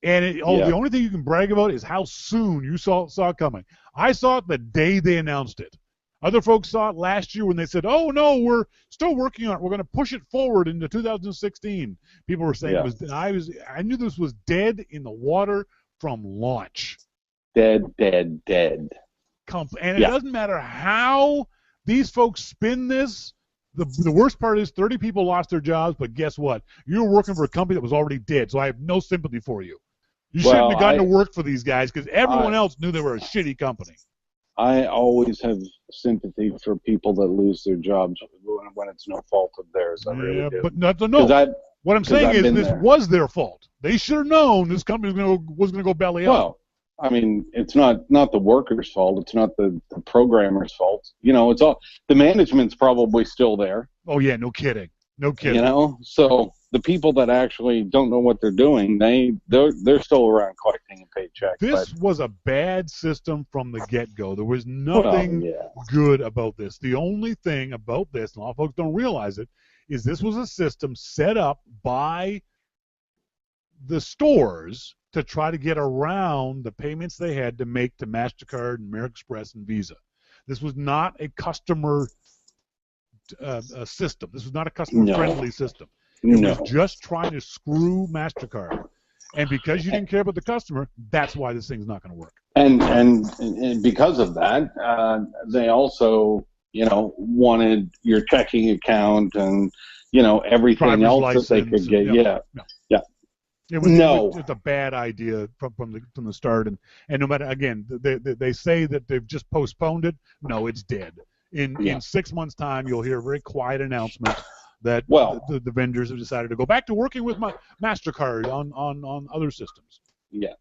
And the only thing you can brag about is how soon you saw it coming. I saw it the day they announced it. Other folks saw it last year when they said, oh, no, we're still working on it. We're going to push it forward into 2016. People were saying I knew this was dead in the water from launch. Dead. And it doesn't matter how these folks spin this. The worst part is 30 people lost their jobs, but guess what? You were working for a company that was already dead, so I have no sympathy for you. You shouldn't have gotten to work for these guys because everyone else knew they were a shitty company. I always have sympathy for people that lose their jobs when it's no fault of theirs. I really do. But what I'm saying is this was their fault. They should have known this company was going to go belly up. Well, I mean, it's not the workers' fault. It's not the programmer's fault. You know, it's all the management's probably still there. Oh yeah, no kidding. You know, so the people that actually don't know what they're doing, they're still around collecting a paycheck. This was a bad system from the get-go. There was nothing good about this. The only thing about this, and a lot of folks don't realize it, is this was a system set up by the stores to try to get around the payments they had to make to MasterCard, and American Express, and Visa. This was not a customer system. This was not a customer-friendly system. It was just trying to screw MasterCard. And because you didn't care about the customer, that's why this thing's not going to work. And because of that, they also, wanted your checking account and, everything else that they could get. Yeah. It's a bad idea from the start, and no matter, again, they say that they've just postponed it. No, it's dead. In 6 months' time, you'll hear a very quiet announcement that the vendors have decided to go back to working with MasterCard on other systems. Yeah.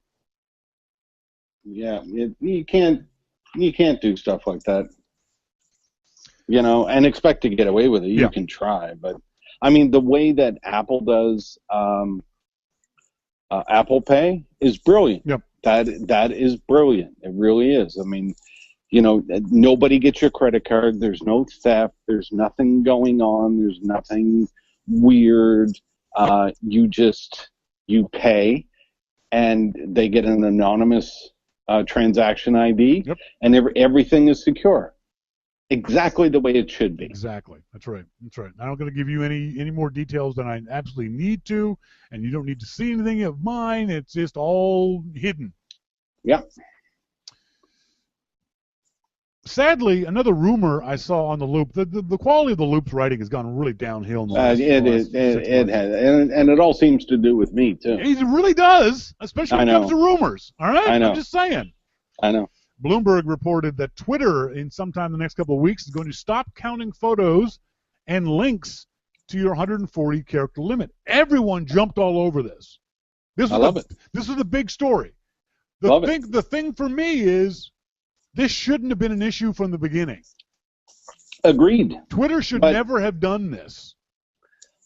Yeah, you can't do stuff like that. you know, and expect to get away with it. You can try, but I mean, the way that Apple does Apple Pay is brilliant. Yep. That is brilliant. It really is. I mean, you know, nobody gets your credit card. There's no theft. There's nothing going on. There's nothing weird. You pay, and they get an anonymous transaction ID, and everything is secure. Exactly the way it should be. Exactly. That's right. That's right. I'm not going to give you any more details than I absolutely need to, and you don't need to see anything of mine. It's just all hidden. Yeah. Sadly, another rumor I saw on the Loop, the quality of the Loop's writing has gone really downhill in the last, it has, and it all seems to do with me too. It really does, especially when it comes to rumors. All right, I know. I'm just saying. I know. Bloomberg reported that Twitter, in sometime the next couple of weeks, is going to stop counting photos and links to your 140 character limit. Everyone jumped all over this. I love it. This is the big story. The thing for me is, this shouldn't have been an issue from the beginning. Agreed. Twitter should never have done this.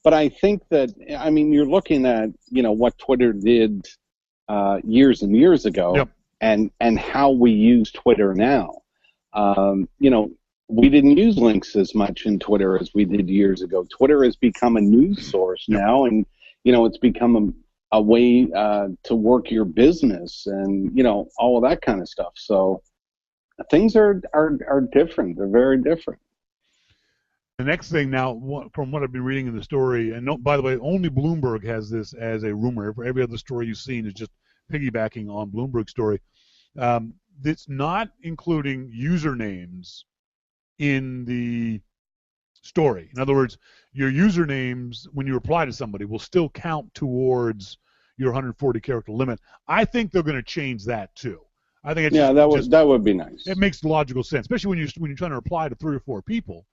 But I think that, I mean, you're looking at, you know, what Twitter did years and years ago, and how we use Twitter now. You know, we didn't use links as much in Twitter as we did years ago. Twitter has become a news source now, and, you know, it's become a way to work your business and, you know, all of that kind of stuff. So things are different. They're very different. The next thing now, from what I've been reading in the story, and by the way, only Bloomberg has this as a rumor. Every other story you've seen is just piggybacking on Bloomberg's story. It's not including usernames in the story. In other words, your usernames, when you reply to somebody, will still count towards your 140 character limit. I think they're going to change that too. I think that would be nice. It makes logical sense, especially when you're trying to reply to 3 or 4 people.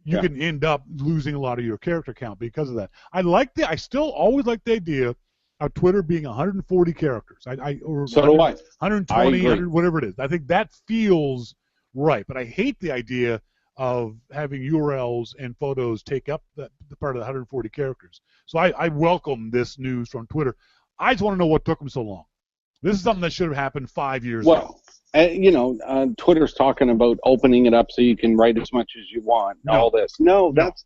You can end up losing a lot of your character count because of that. I still always like the idea of Twitter being 140 characters. So do I. 120, 100, whatever it is. I think that feels right, but I hate the idea of having URLs and photos take up the part of the 140 characters. So I welcome this news from Twitter. I just want to know what took them so long. This is something that should have happened 5 years ago. You know, Twitter's talking about opening it up so you can write as much as you want. All this. That's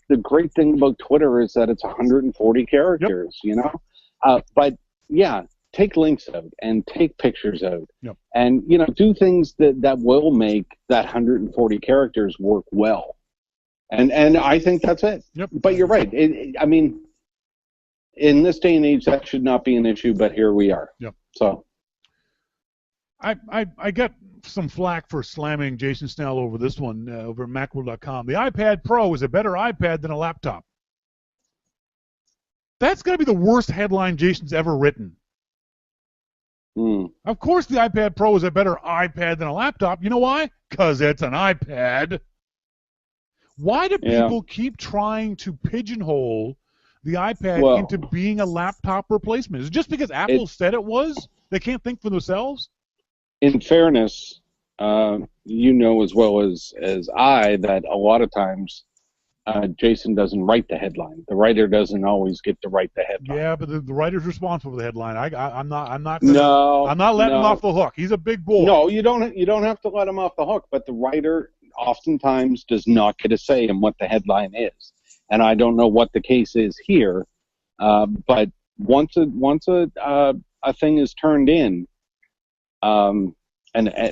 the great thing about Twitter is that it's 140 characters. You know, but take links out and take pictures out, and you know, do things that will make that 140 characters work well. And I think that's it. But you're right. I mean, in this day and age, that should not be an issue, but here we are. So I got some flack for slamming Jason Snell over this one over at Macworld.com. The iPad Pro is a better iPad than a laptop. That's got to be the worst headline Jason's ever written. Of course the iPad Pro is a better iPad than a laptop. You know why? Because it's an iPad. Why do people keep trying to pigeonhole the iPad into being a laptop replacement? Is it just because Apple said it was? They can't think for themselves? In fairness, you know as well as I that a lot of times Jason doesn't write the headline. The writer doesn't always get to write the headline. Yeah, but the writer's responsible for the headline. I'm not letting him off the hook. He's a big boy. No, you don't have to let him off the hook. But the writer oftentimes does not get a say in what the headline is. And I don't know what the case is here, but once a thing is turned in, and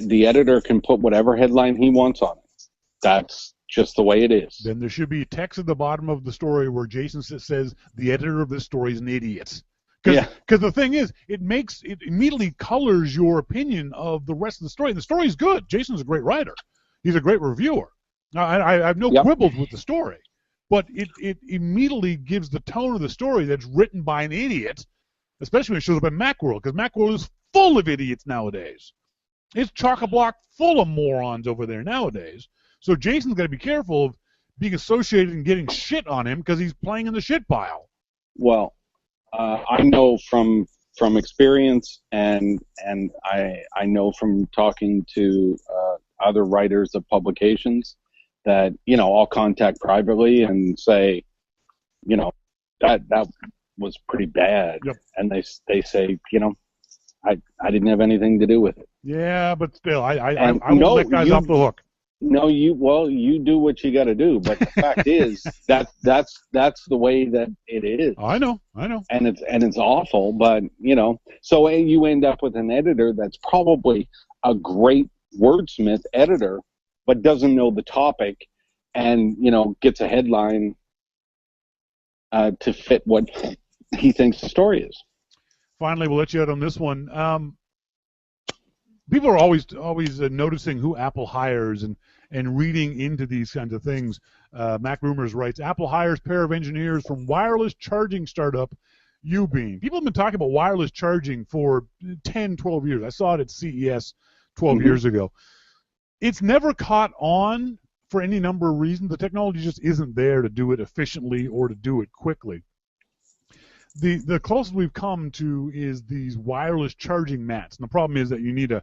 the editor can put whatever headline he wants on it. That's just the way it is. Then there should be text at the bottom of the story where Jason says the editor of this story is an idiot. Because the thing is, it immediately colors your opinion of the rest of the story. And the story's good. Jason's a great writer. He's a great reviewer. Now, I have no quibbles with the story. But it immediately gives the tone of the story that's written by an idiot, especially when it shows up in Macworld, because Macworld is full of idiots nowadays. It's chock-a-block full of morons over there nowadays. So Jason's got to be careful of being associated and getting shit on him because he's playing in the shit pile. Well, I know from experience, and I know from talking to other writers of publications that, you know, I'll contact privately and say, you know, that was pretty bad. Yep. And they say, you know, I didn't have anything to do with it. Yeah, but still, I no, won't let guys off the hook. No, you do what you got to do. But the fact is that's the way that it is. I know. And it's awful. But, you know, so you end up with an editor that's probably a great wordsmith editor, but doesn't know the topic, and, you know, gets a headline to fit what he thinks the story is. Finally, we'll let you out on this one. People are always noticing who Apple hires and reading into these kinds of things. Mac Rumors writes, Apple hires pair of engineers from wireless charging startup Ubeam. People have been talking about wireless charging for 10, 12 years. I saw it at CES 12 years ago. It's never caught on for any number of reasons. The technology just isn't there to do it efficiently or to do it quickly. The closest we've come to is these wireless charging mats. And the problem is that you need a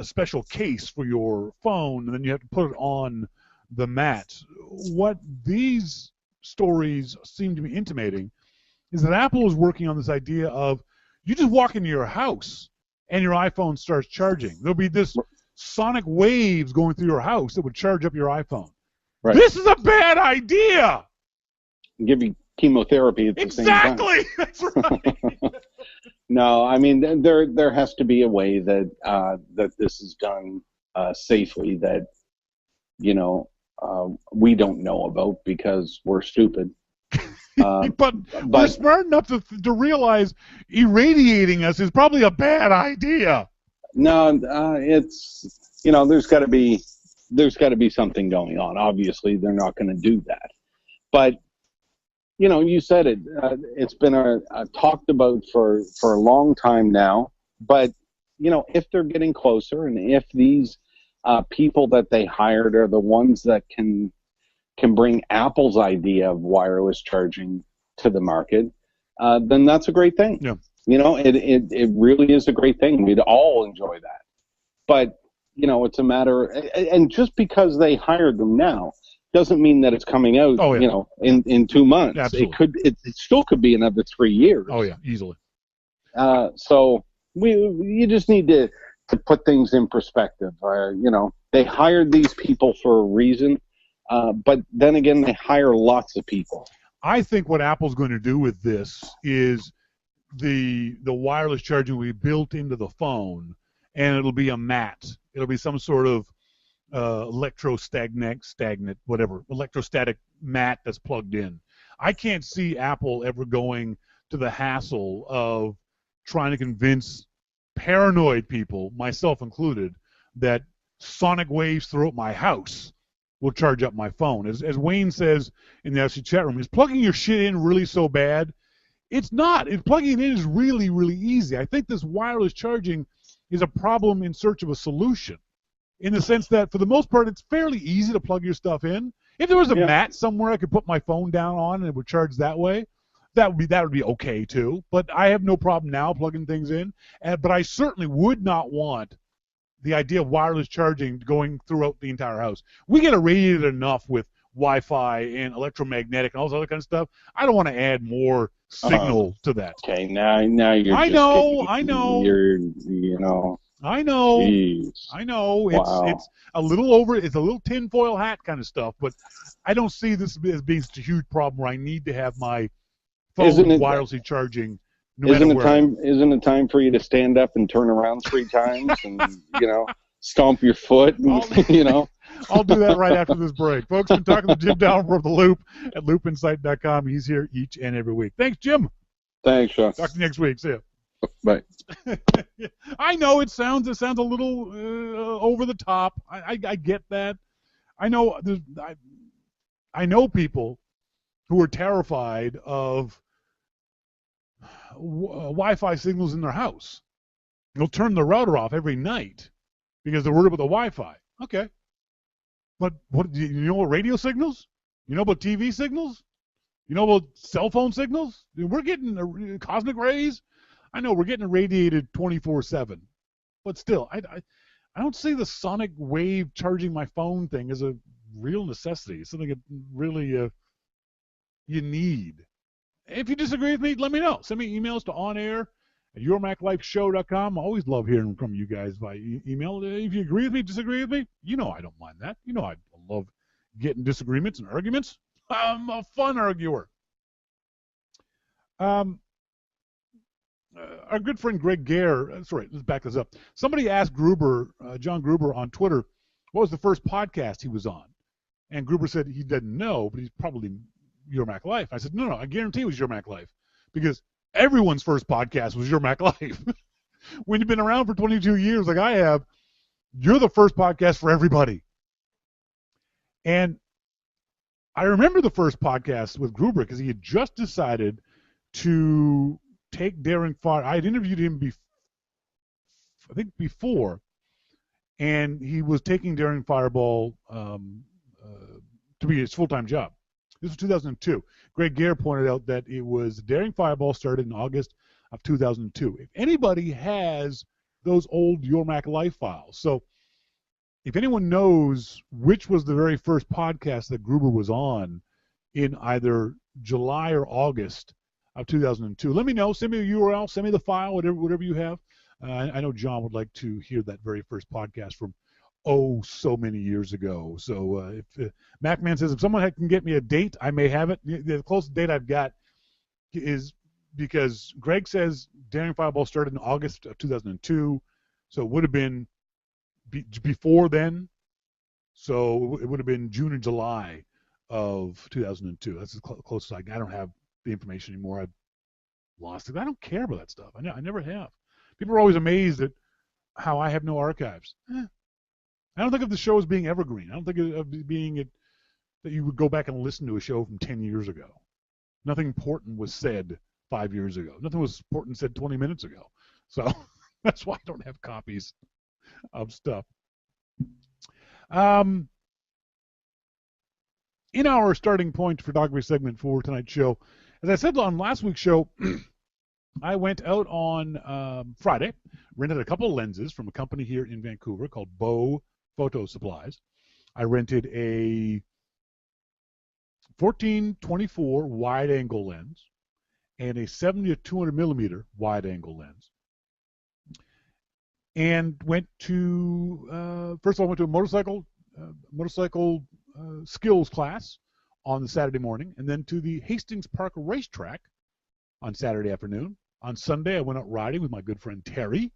special case for your phone, and then you have to put it on the mat. What these stories seem to be intimating is that Apple is working on this idea of you just walk into your house and your iPhone starts charging. There'll be this sonic waves going through your house that would charge up your iPhone. Right. This is a bad idea. Give you chemotherapy at the same time. Exactly. That's right. No, I mean there has to be a way that that this is done safely, that, you know, we don't know about because we're stupid. But we're smart enough to realize irradiating us is probably a bad idea. No, it's, you know, there's got to be something going on. Obviously, they're not going to do that. But, you know, you said it. It's been talked about for a long time now. But, you know, if they're getting closer, and if these people that they hired are the ones that can bring Apple's idea of wireless charging to the market, then that's a great thing. Yeah. You know, it really is a great thing. We'd all enjoy that. But, you know, it's a matter, and just because they hired them now doesn't mean that it's coming out, you know, in 2 months. Absolutely. It still could be another 3 years. Oh, yeah, easily. So you just need to put things in perspective. You know, they hired these people for a reason, but then again, they hire lots of people. I think what Apple's going to do with this is the wireless charging will be built into the phone, and it'll be a mat. It'll be some sort of electrostatic mat that's plugged in. I can't see Apple ever going to the hassle of trying to convince paranoid people, myself included, that sonic waves throughout my house will charge up my phone. As Wayne says in the FC chat room, is plugging your shit in really so bad? It's not. Plugging it in is really, really easy. I think this wireless charging is a problem in search of a solution, in the sense that for the most part it's fairly easy to plug your stuff in. If there was a mat somewhere I could put my phone down on and it would charge that way, that would be okay too. But I have no problem now plugging things in. But I certainly would not want the idea of wireless charging going throughout the entire house. We get irradiated enough with Wi-Fi and electromagnetic and all this other kind of stuff. I don't want to add more signal to that. Okay, now you're. I know. You're, you know. I know. Jeez. I know. Wow. It's a little it's a little tinfoil hat kind of stuff, but I don't see this as being such a huge problem where I need to have my phone wirelessly charging. Isn't it time for you to stand up and turn around 3 times and, you know, stomp your foot and, you know? I'll do that right after this break. Folks, been talking to Jim Dalrymple of The Loop at loopinsight.com. He's here each and every week. Thanks, Jim. Thanks, Shawn. Talk to you next week. See ya. Bye. I know it sounds a little over the top. I get that. I know people who are terrified of Wi-Fi signals in their house. They'll turn the router off every night because they're worried about the Wi-Fi. Okay. But what you know about radio signals? You know about TV signals? You know about cell phone signals? We're getting cosmic rays. I know we're getting irradiated 24/7. But still, I don't see the sonic wave charging my phone thing as a real necessity. It's something that really you need. If you disagree with me, let me know. Send me emails to onair@yourmaclifeshow.com. I always love hearing from you guys by email. If you agree with me, disagree with me, you know I don't mind that. You know I love getting disagreements and arguments. I'm a fun arguer. Our good friend Greg Gare, sorry, let's back this up. Somebody asked Gruber, John Gruber on Twitter, what was the first podcast he was on? And Gruber said he didn't know, but he's probably Your Mac Life. I said, no, I guarantee it was Your Mac Life, because everyone's first podcast was Your Mac Life. When you've been around for 22 years like I have, you're the first podcast for everybody. And I remember the first podcast with Gruber because he had just decided to take Daring Fire. I had interviewed him before, and he was taking Daring Fireball to be his full-time job. This was 2002. Greg Gare pointed out that it was Daring Fireball started in August of 2002. If anybody has those old Your Mac Life files, so if anyone knows which was the very first podcast that Gruber was on in either July or August of 2002, let me know. Send me a URL, send me the file, whatever you have. I know John would like to hear that very first podcast from so many years ago. So if MacMan says if someone can get me a date, I may have it. The closest date I've got is because Greg says Daring Fireball started in August of 2002, so it would have been before then. So it would have been June or July of 2002. That's as close as I don't have the information anymore. I've lost it. I don't care about that stuff. I never have. People are always amazed at how I have no archives. I don't think of the show as being evergreen. I don't think of it being that you would go back and listen to a show from 10 years ago. Nothing important was said 5 years ago. Nothing was important said 20 minutes ago. So that's why I don't have copies of stuff. In our starting point photography segment for tonight's show, as I said on last week's show, I went out on Friday, rented a couple of lenses from a company here in Vancouver called Bow Photo Supplies. I rented a 14-24 wide-angle lens and a 70 to 200 millimeter wide-angle lens. And went to, first of all, I went to a motorcycle skills class on the Saturday morning, and then to the Hastings Park racetrack on Saturday afternoon. On Sunday, I went out riding with my good friend Terry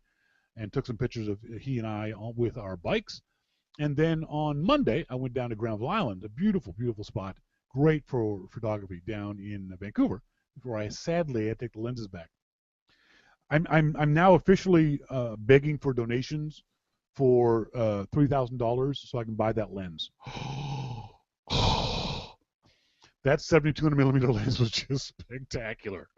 and took some pictures of he and I with our bikes. And then on Monday, I went down to Granville Island, a beautiful, beautiful spot, great for photography down in Vancouver, before I sadly had to take the lenses back. I'm now officially begging for donations for $3,000 so I can buy that lens. That 7200 millimeter lens was just spectacular.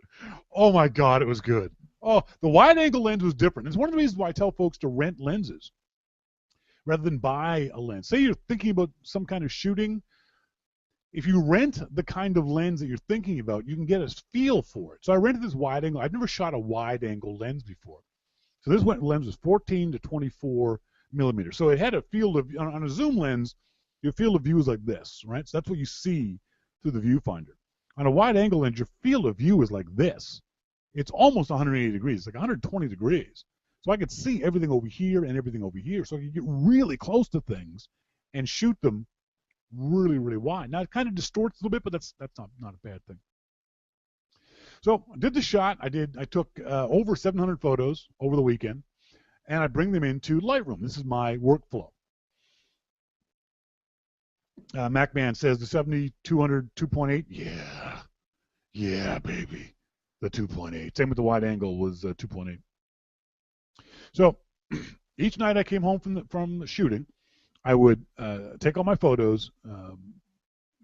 Oh my God, it was good. Oh, the wide angle lens was different. It's one of the reasons why I tell folks to rent lenses rather than buy a lens. Say you're thinking about some kind of shooting. If you rent the kind of lens that you're thinking about, you can get a feel for it. So I rented this wide angle. I've never shot a wide angle lens before. So this lens was 14 to 24 millimeters. So it had a field of, on a zoom lens, your field of view is like this, right? So that's what you see through the viewfinder. On a wide angle lens, your field of view is like this. It's almost 180 degrees, it's like 120 degrees. So I could see everything over here and everything over here. So I could get really close to things and shoot them really, really wide. Now it kind of distorts a little bit, but that's not a bad thing. So I did the shot. I took over 700 photos over the weekend, and I bring them into Lightroom. This is my workflow. MacMan says the 70-200 2.8. Yeah, baby, the 2.8. Same with the wide angle was 2.8. So each night I came home from the shooting, I would take all my photos,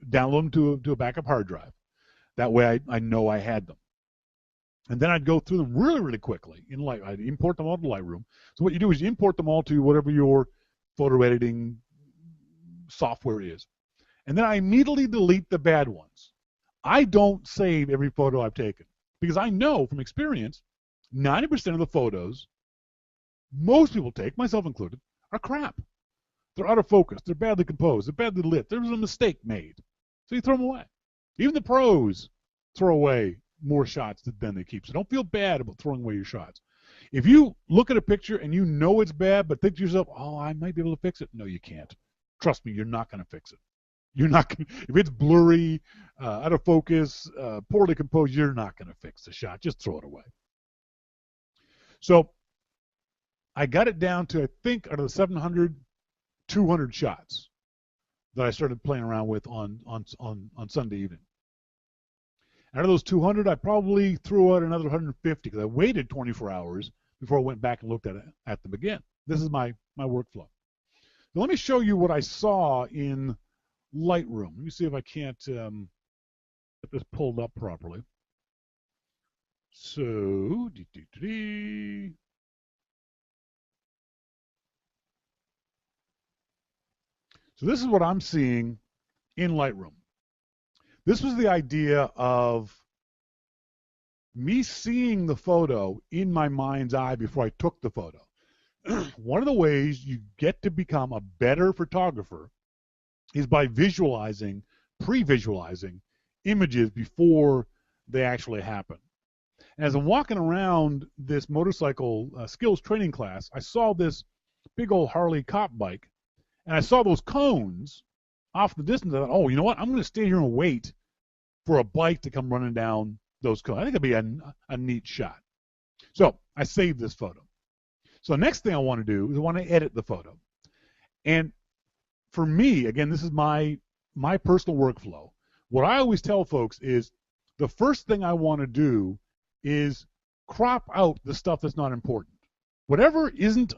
download them to a backup hard drive. That way I know I had them. And then I'd go through them really, really quickly. I'd import them all to Lightroom. So what you do is you import them all to whatever your photo editing software is. And then I immediately delete the bad ones. I don't save every photo I've taken because I know from experience 90% of the photos most people take, myself included, are crap. They're out of focus. They're badly composed. They're badly lit. There was a mistake made. So you throw them away. Even the pros throw away more shots than they keep. So don't feel bad about throwing away your shots. If you look at a picture and you know it's bad, but think to yourself, oh, I might be able to fix it. No, you can't. Trust me, you're not going to fix it. You're not going to, if it's blurry, out of focus, poorly composed, you're not going to fix the shot. Just throw it away. So I got it down to, I think, out of the 700, 200 shots that I started playing around with on Sunday evening. Out of those 200, I probably threw out another 150 because I waited 24 hours before I went back and looked at them again. This is my workflow. So let me show you what I saw in Lightroom. Let me see if I can't get this pulled up properly. So, so this is what I'm seeing in Lightroom. This was the idea of me seeing the photo in my mind's eye before I took the photo. One of the ways you get to become a better photographer is by visualizing, pre-visualizing images before they actually happen. And as I'm walking around this motorcycle skills training class, I saw this big old Harley cop bike, and I saw those cones off the distance. I thought, oh, you know what? I'm going to stay here and wait for a bike to come running down those cones. I think it'd be a neat shot. So I saved this photo. So the next thing I want to do is I want to edit the photo. And for me, again, this is my personal workflow. What I always tell folks is the first thing I want to do is crop out the stuff that's not important. Whatever isn't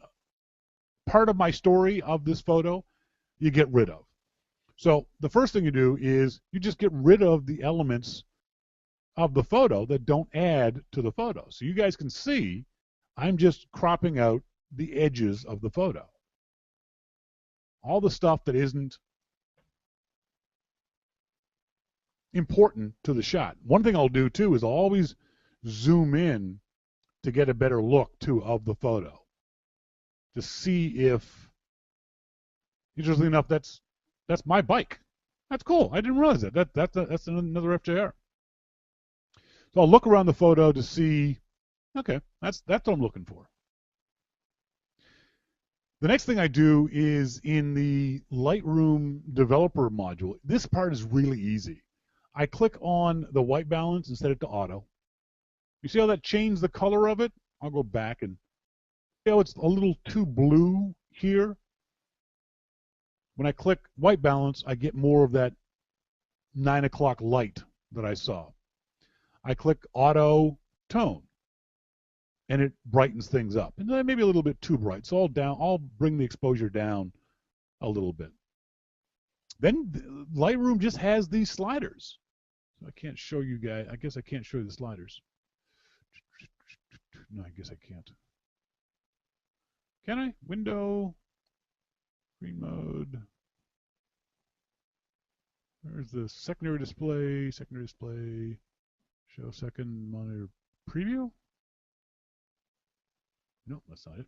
part of my story of this photo, you get rid of. So the first thing you do is you just get rid of the elements of the photo that don't add to the photo. So you guys can see I'm just cropping out the edges of the photo. All the stuff that isn't important to the shot. One thing I'll do too is I'll always zoom in to get a better look too of the photo, to see if, interestingly enough, that's my bike. That's cool. I didn't realize that. That's another FJR. So I'll look around the photo to see, okay, that's what I'm looking for. The next thing I do is in the Lightroom developer module. This part is really easy. I click on the white balance and set it to auto. You see how that changed the color of it? I'll go back and see how it's a little too blue here. When I click white balance, I get more of that 9 o'clock light that I saw. I click auto tone, and it brightens things up. And then maybe a little bit too bright, so I'll bring the exposure down a little bit. Then Lightroom just has these sliders. So I can't show you guys. I guess I can't show you the sliders. No, I guess I can't. Can I? Window, screen mode. There's the secondary display, show second monitor preview. No, that's not it.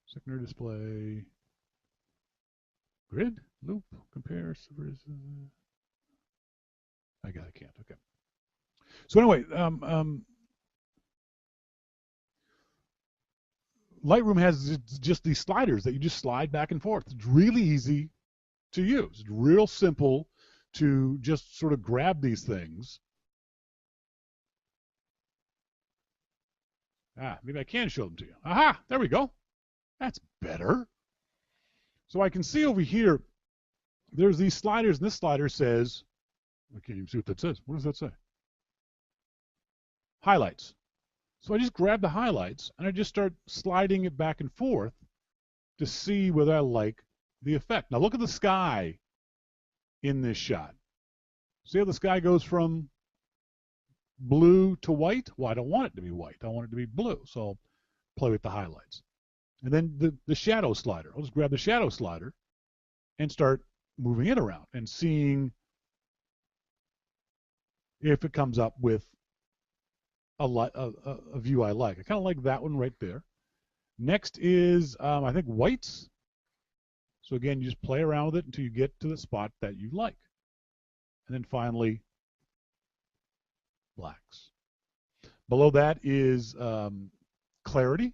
Secondary display, grid, loop, compare, I can't, okay. So anyway, Lightroom has just these sliders that you just slide back and forth. It's really easy to use. It's real simple to just sort of grab these things. Maybe I can show them to you. Aha, there we go. That's better. So I can see over here, there's these sliders, and this slider says, I can't even see what that says. What does that say? Highlights. So I just grab the highlights, and I just start sliding it back and forth to see whether I like the effect. Now look at the sky in this shot. See how the sky goes from blue to white? Well, I don't want it to be white. I want it to be blue. So I'll play with the highlights. And then the shadow slider. I'll just grab the shadow slider and start moving it around and seeing if it comes up with a view I like. I kind of like that one right there. Next is, I think, whites. So again, you just play around with it until you get to the spot that you like. And then finally, blacks. Below that is clarity.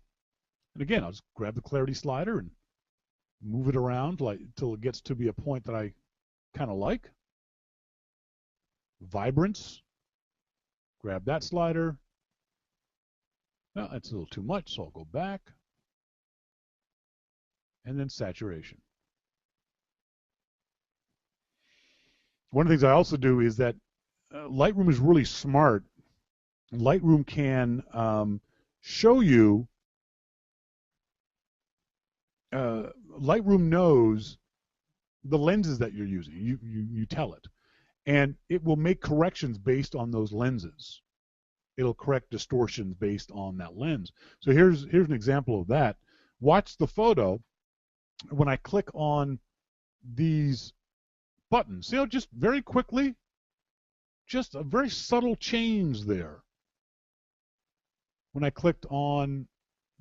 And again, I'll just grab the clarity slider and move it around until it gets to be a point that I kind of like. Vibrance. Grab that slider. No, that's a little too much, so I'll go back. And then saturation. One of the things I also do is that Lightroom is really smart. Lightroom can show you, Lightroom knows the lenses that you're using. You tell it. And it will make corrections based on those lenses. It'll correct distortions based on that lens. So here's an example of that. Watch the photo. When I click on these buttons, see how just very quickly, just a very subtle change there when I clicked on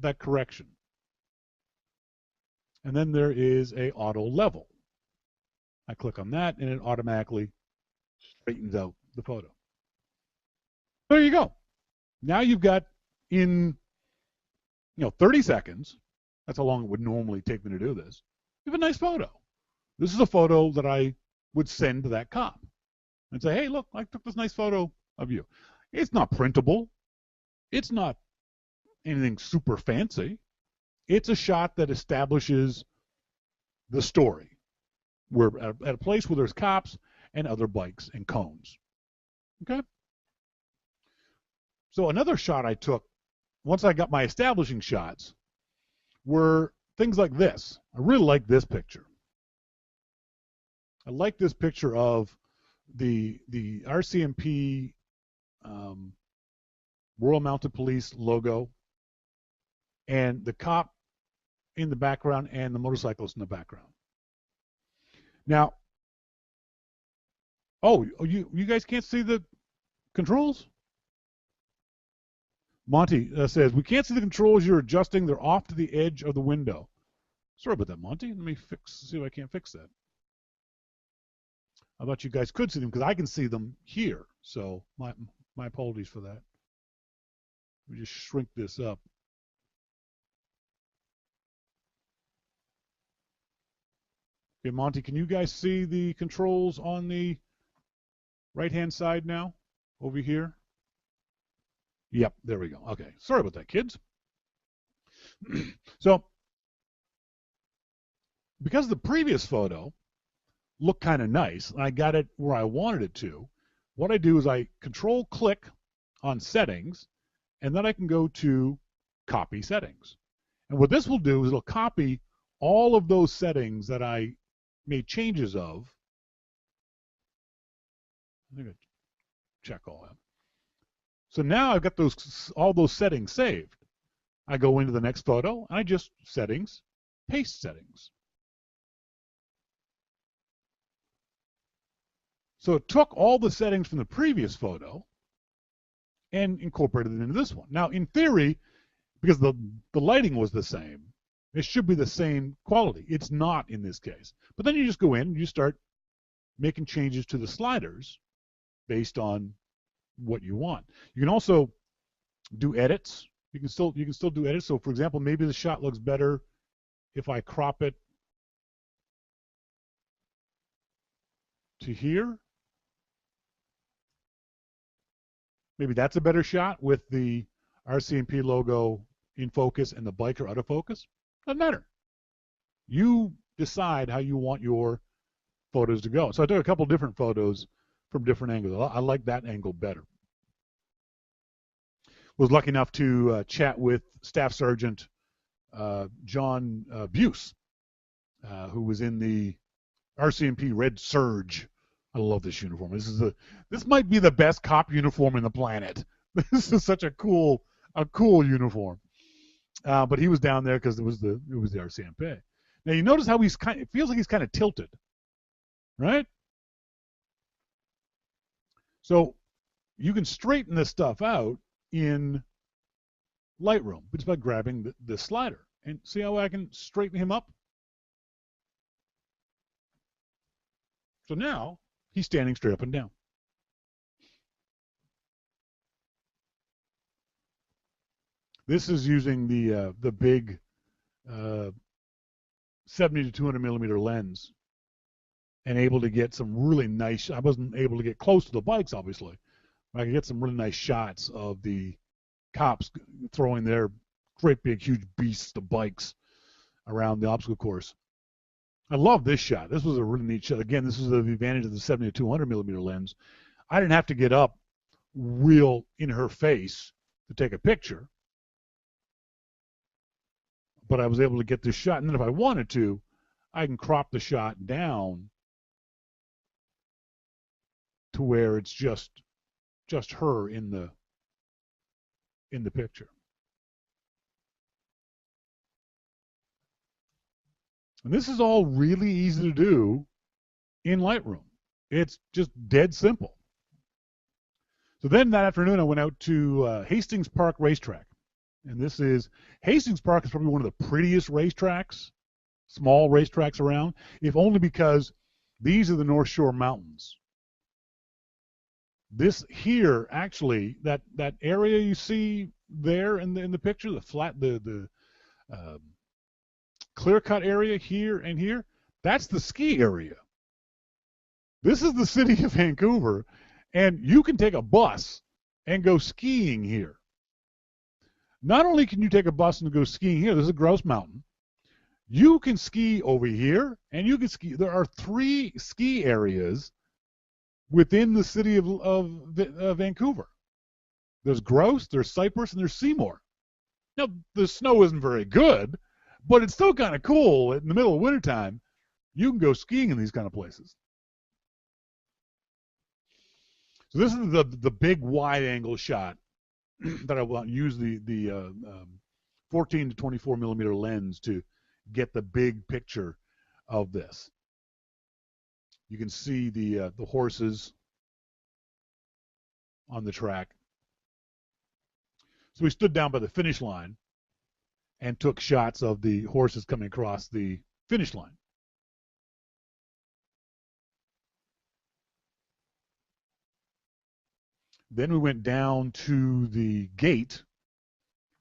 that correction. And then there is a auto level. I click on that and it automatically straightens out the photo. There you go. Now you've got in 30 seconds, that's how long it would normally take me to do this, you have a nice photo. This is a photo that I would send to that cop and say, hey, look, I took this nice photo of you. It's not printable. It's not anything super fancy. It's a shot that establishes the story. We're at a place where there's cops and other bikes and cones. Okay? So another shot I took, once I got my establishing shots, were things like this. I really like this picture. I like this picture of the RCMP Royal Mounted Police logo and the cop in the background and the motorcyclist in the background. Now, you guys can't see the controls? Monty says, we can't see the controls you're adjusting. They're off to the edge of the window. Sorry about that, Monty. Let me see if I can't fix that. I thought you guys could see them because I can see them here. So my apologies for that. Let me just shrink this up. Okay, Monty, can you guys see the controls on the right-hand side now over here? Yep, there we go. Okay, sorry about that, kids. So, because the previous photo looked kind of nice, and I got it where I wanted it to, what I do is I control-click on settings, and then I can go to copy settings. And what this will do is it'll copy all of those settings that I made changes of. I think I check all that. So now I've got all those settings saved. I go into the next photo, and I just settings, paste settings. So it took all the settings from the previous photo and incorporated it into this one. Now, in theory, because the lighting was the same, it should be the same quality. It's not in this case. But then you just go in and you start making changes to the sliders based on what you want. You can also do edits. You can still do edits. So for example, maybe the shot looks better if I crop it to here. Maybe that's a better shot with the RCMP logo in focus and the biker out of focus. Doesn't matter. You decide how you want your photos to go. So I took a couple different photos from different angles. I like that angle better. Was lucky enough to chat with Staff Sergeant John Buse, who was in the RCMP Red Surge. I love this uniform. This might be the best cop uniform in the planet. This is such a cool uniform. But he was down there because it was the RCMP. Now you notice how it feels like he's kind of tilted, right? So you can straighten this stuff out in Lightroom just by grabbing the slider. And see how I can straighten him up? So now he's standing straight up and down. This is using the big 70 to 200 millimeter lens and able to get some really nice. I wasn't able to get close to the bikes, obviously. But I could get some really nice shots of the cops throwing their great big huge beasts of bikes around the obstacle course. I love this shot. This was a really neat shot. Again, this is the advantage of the 70 to 200 millimeter lens. I didn't have to get up real in her face to take a picture, but I was able to get this shot. And then if I wanted to, I can crop the shot down to where it's just her in the picture. And this is all really easy to do in Lightroom. It's just dead simple. So then that afternoon, I went out to Hastings Park Racetrack. And Hastings Park is probably one of the prettiest racetracks, small racetracks around, if only because these are the North Shore Mountains. This here, actually, that area you see there in the picture, the clear-cut area here and here, that's the ski area. This is the city of Vancouver, and you can take a bus and go skiing here. Not only can you take a bus and go skiing here, this is Grouse Mountain, you can ski over here, and you can ski. There are 3 ski areas within the city of Vancouver. There's Grouse, there's Cypress, and there's Seymour. Now, the snow isn't very good, but it's still kind of cool. In the middle of wintertime, you can go skiing in these kind of places. So this is the big wide-angle shot that I will use the 14 to 24 millimeter lens to get the big picture of this. You can see the horses on the track. So we stood down by the finish line and took shots of the horses coming across the finish line. Then we went down to the gate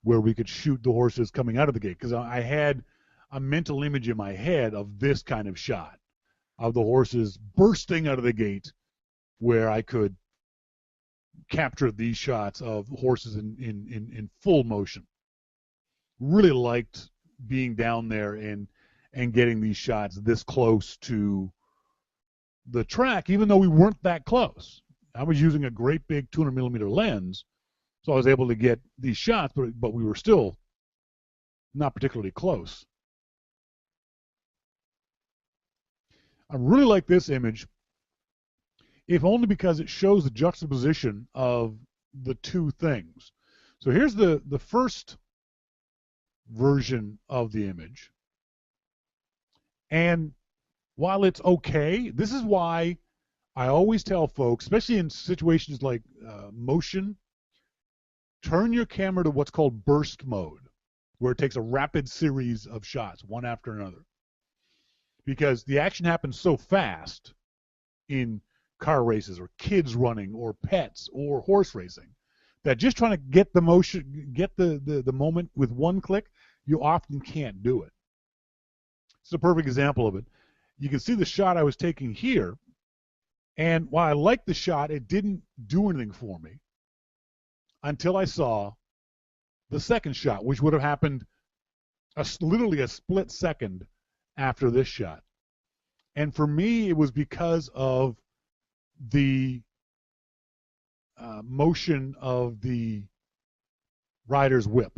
where we could shoot the horses coming out of the gate, because I had a mental image in my head of this kind of shot, of the horses bursting out of the gate, where I could capture these shots of horses in full motion. Really liked being down there and getting these shots this close to the track, even though we weren't that close. I was using a great big 200 millimeter lens, so I was able to get these shots, but we were still not particularly close. I really like this image, if only because it shows the juxtaposition of the two things. So here's the first version of the image. And while it's okay, this is why I always tell folks, especially in situations like motion, turn your camera to what's called burst mode, where it takes a rapid series of shots, one after another. Because the action happens so fast in car races or kids running or pets or horse racing that just trying to get the motion, get the moment with one click, you often can't do it. It's a perfect example of it. You can see the shot I was taking here, and while I liked the shot, it didn't do anything for me until I saw the second shot, which would have happened literally a split second after this shot. And for me, it was because of the motion of the rider's whip.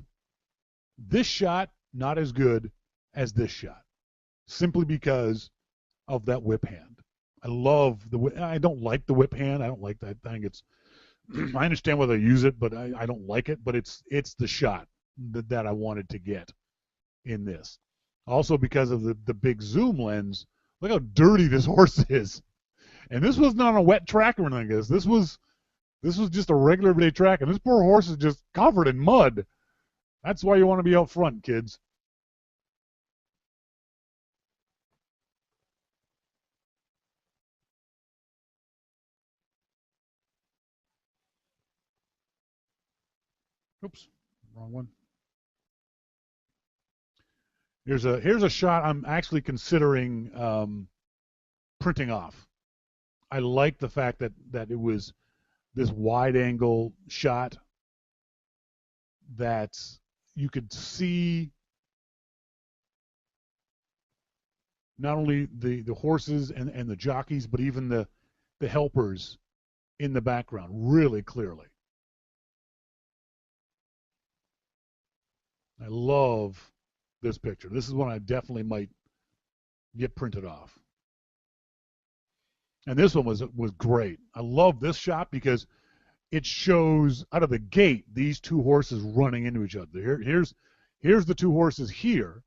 This shot, not as good as this shot, simply because of that whip hand. I love the whip. I don't like the whip hand. I don't like that thing. It's I understand why they use it, but I don't like it. But it's the shot that I wanted to get in this. Also because of the big zoom lens. Look how dirty this horse is. And this was not a wet track or anything like this. This was just a regular everyday track, and this poor horse is just covered in mud. That's why you want to be out front, kids. Oops, wrong one. Here's a shot I'm actually considering printing off. I like the fact that it was this wide angle shot that you could see not only the horses and the jockeys, but even the helpers in the background really clearly. I love this picture. This is one I definitely might get printed off. And this one was great. I love this shot because it shows out of the gate these two horses running into each other. Here's the two horses here.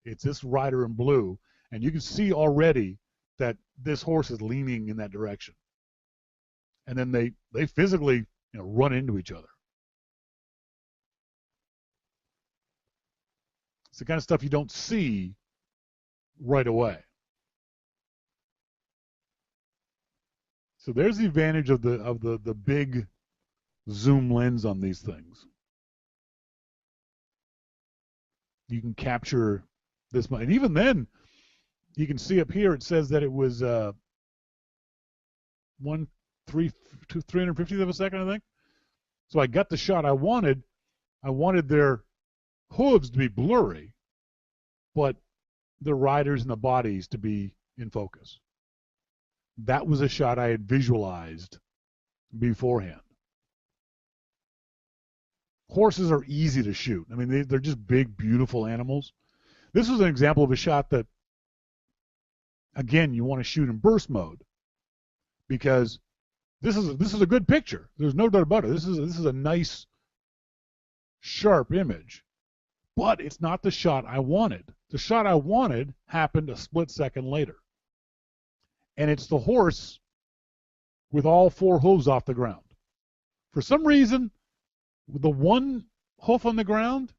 It's this rider in blue, and you can see already that this horse is leaning in that direction. And then they physically, run into each other. It's the kind of stuff you don't see right away. So there's the advantage of the big zoom lens on these things. You can capture this much, and even then, you can see up here it says that it was 350th of a second, I think. So I got the shot I wanted. I wanted their hooves to be blurry, but the riders and the bodies to be in focus. That was a shot I had visualized beforehand. Horses are easy to shoot. I mean, they're just big, beautiful animals. This was an example of a shot that, again, you want to shoot in burst mode because this is a good picture. There's no doubt about it. This is a nice, sharp image, but it's not the shot I wanted. The shot I wanted happened a split second later, and it's the horse with all four hooves off the ground. For some reason, the one hoof on the ground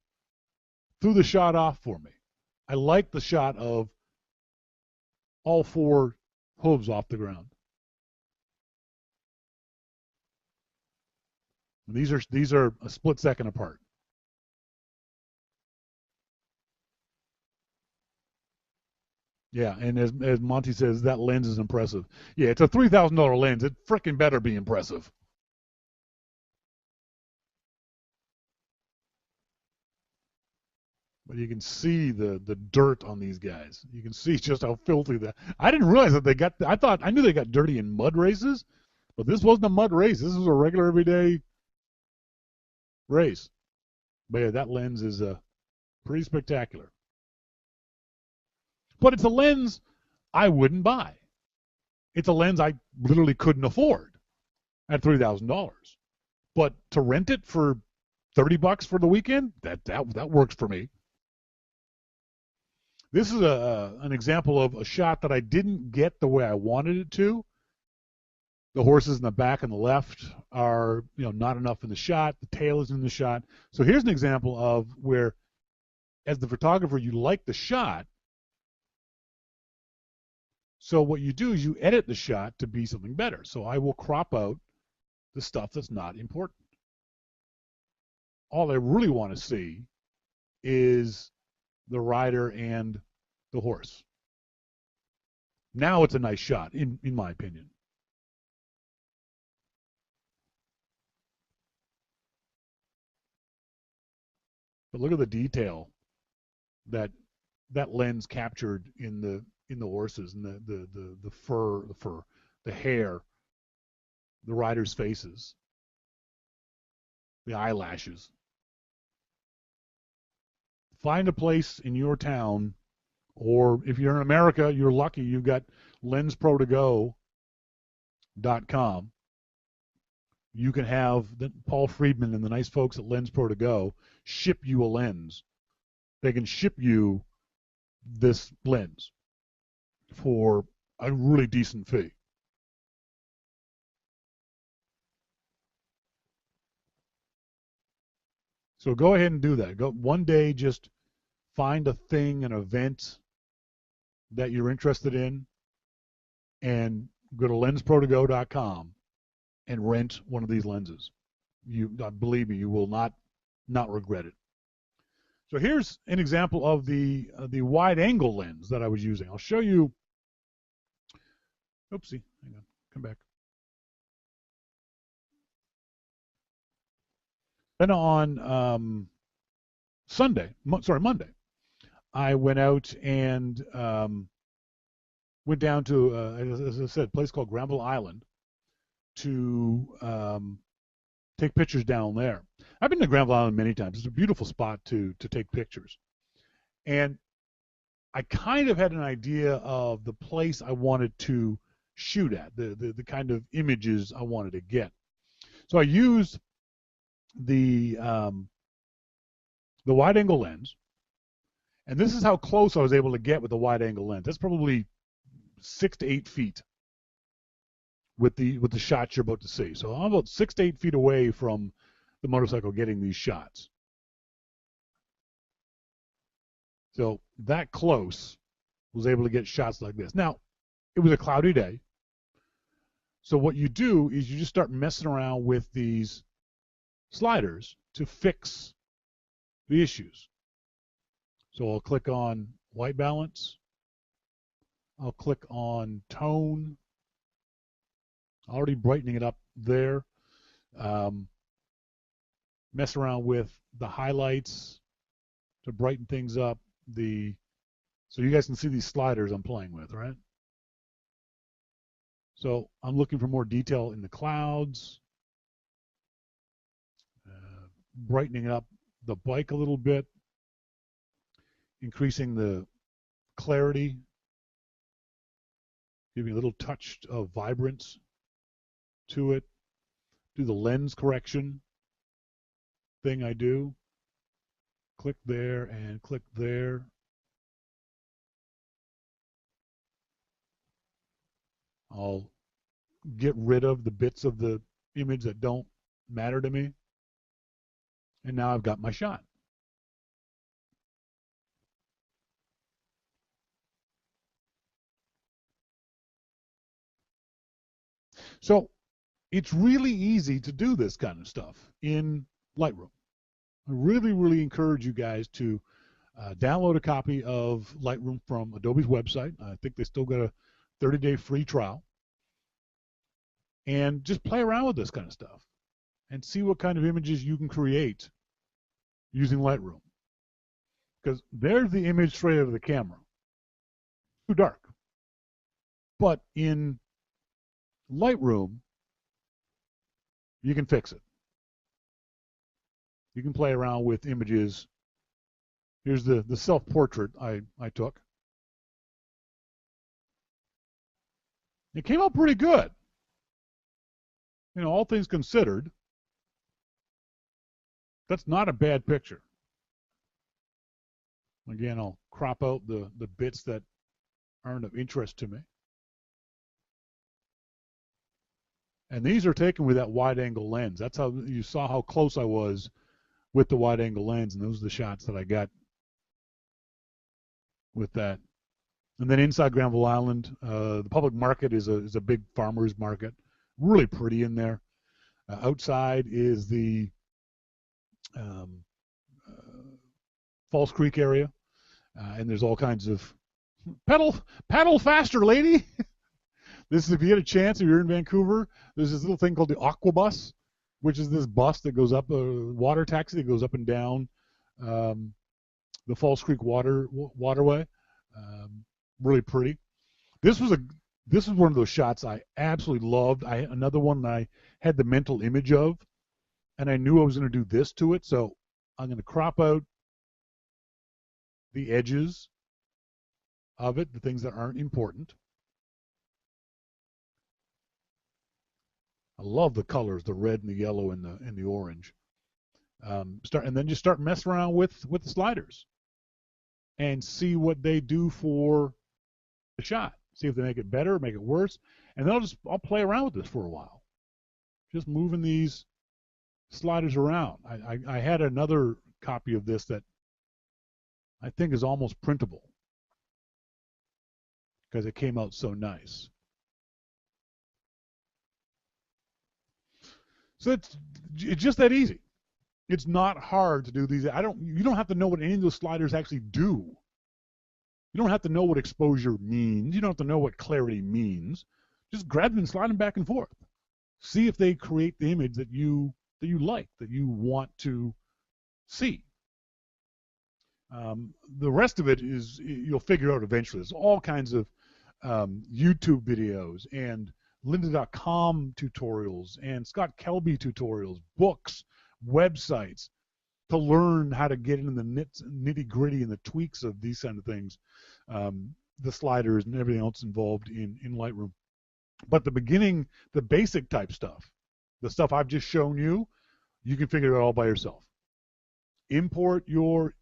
threw the shot off for me. I like the shot of all four hooves off the ground. And these are a split second apart. Yeah, and as Monty says, that lens is impressive. Yeah, it's a $3,000 lens. It frickin' better be impressive. But you can see the dirt on these guys. You can see just how filthy that. I didn't realize that they got. I knew they got dirty in mud races, but this wasn't a mud race. This was a regular everyday race. But yeah, that lens is pretty spectacular. But it's a lens I wouldn't buy. It's a lens I literally couldn't afford at $3,000. But to rent it for $30 for the weekend, that works for me. This is an example of a shot that I didn't get the way I wanted it to. The horses in the back and the left are, not enough in the shot. The tail is in the shot. So here's an example of where, as the photographer, you like the shot. So what you do is you edit the shot to be something better. So I will crop out the stuff that's not important. All I really want to see is the rider and the horse. Now it's a nice shot, in my opinion. But look at the detail that lens captured in the horses and the fur, the hair, the riders' faces, the eyelashes. Find a place in your town, or if you're in America, you're lucky you've got lensprotogo.com. You can have Paul Friedman and the nice folks at Lens Pro To Go ship you a lens. They can ship you this lens for a really decent fee. So go ahead and do that. Go one day, just find a thing, an event that you're interested in, and go to lensprotogo.com and rent one of these lenses. Believe me, you will not not regret it. So here's an example of the wide angle lens that I was using. I'll show you. Oopsie, hang on, come back. Then on Monday, I went out and went down to, as I said, a place called Granville Island to take pictures down there. I've been to Granville Island many times. It's a beautiful spot to take pictures. And I kind of had an idea of the place I wanted to shoot at, the kind of images I wanted to get. So I used the wide angle lens, and this is how close I was able to get with the wide angle lens. That's probably 6 to 8 feet with the shots you're about to see. So I'm about 6 to 8 feet away from the motorcycle getting these shots. So that close, was able to get shots like this. Now, it was a cloudy day. So what you do is you just start messing around with these sliders to fix the issues. So I'll click on white balance. I'll click on tone. Already brightening it up there. Mess around with the highlights to brighten things up. So you guys can see these sliders I'm playing with, right? So I'm looking for more detail in the clouds, brightening up the bike a little bit, increasing the clarity, giving a little touch of vibrance to it. Do the lens correction thing I do. Click there and click there. I'll get rid of the bits of the image that don't matter to me. And now I've got my shot. So it's really easy to do this kind of stuff in Lightroom. I really, really encourage you guys to download a copy of Lightroom from Adobe's website. I think they still got a 30-day free trial. And just play around with this kind of stuff and see what kind of images you can create using Lightroom. Because there's the image straight out of the camera. Too dark. But in Lightroom, you can fix it. You can play around with images. Here's the self-portrait I took. It came out pretty good. You know, all things considered, that's not a bad picture. Again, I'll crop out the bits that aren't of interest to me. And these are taken with that wide angle lens. That's how you saw how close I was with the wide angle lens, and those are the shots that I got with that. And then inside Granville Island, the public market is a big farmer's market. Really pretty in there. Outside is the Falls Creek area, and there's all kinds of paddle faster, lady. This is if you get a chance, if you're in Vancouver, there's this little thing called the Aqua Bus, which is this bus that goes up, a water taxi that goes up and down the Falls Creek waterway. Really pretty. This was one of those shots I absolutely loved. Another one that I had the mental image of, and I knew I was going to do this to it. So I'm going to crop out the edges of it, the things that aren't important. I love the colors, the red and the yellow and the orange. And then just start messing around with the sliders and see what they do for the shot. See if they make it better, make it worse, and then I'll play around with this for a while, just moving these sliders around. I had another copy of this that I think is almost printable because it came out so nice. So it's just that easy. It's not hard to do these. You don't have to know what any of those sliders actually do. You don't have to know what exposure means. You don't have to know what clarity means. Just grab them and slide them back and forth. See if they create the image that you like, that you want to see. The rest of it is you'll figure out eventually. There's all kinds of YouTube videos and lynda.com tutorials and Scott Kelby tutorials, books, websites to learn how to get into the nitty gritty and the tweaks of these kind of things, the sliders and everything else involved in Lightroom. But the beginning, the basic type stuff, the stuff I've just shown you, you can figure it out all by yourself. Import your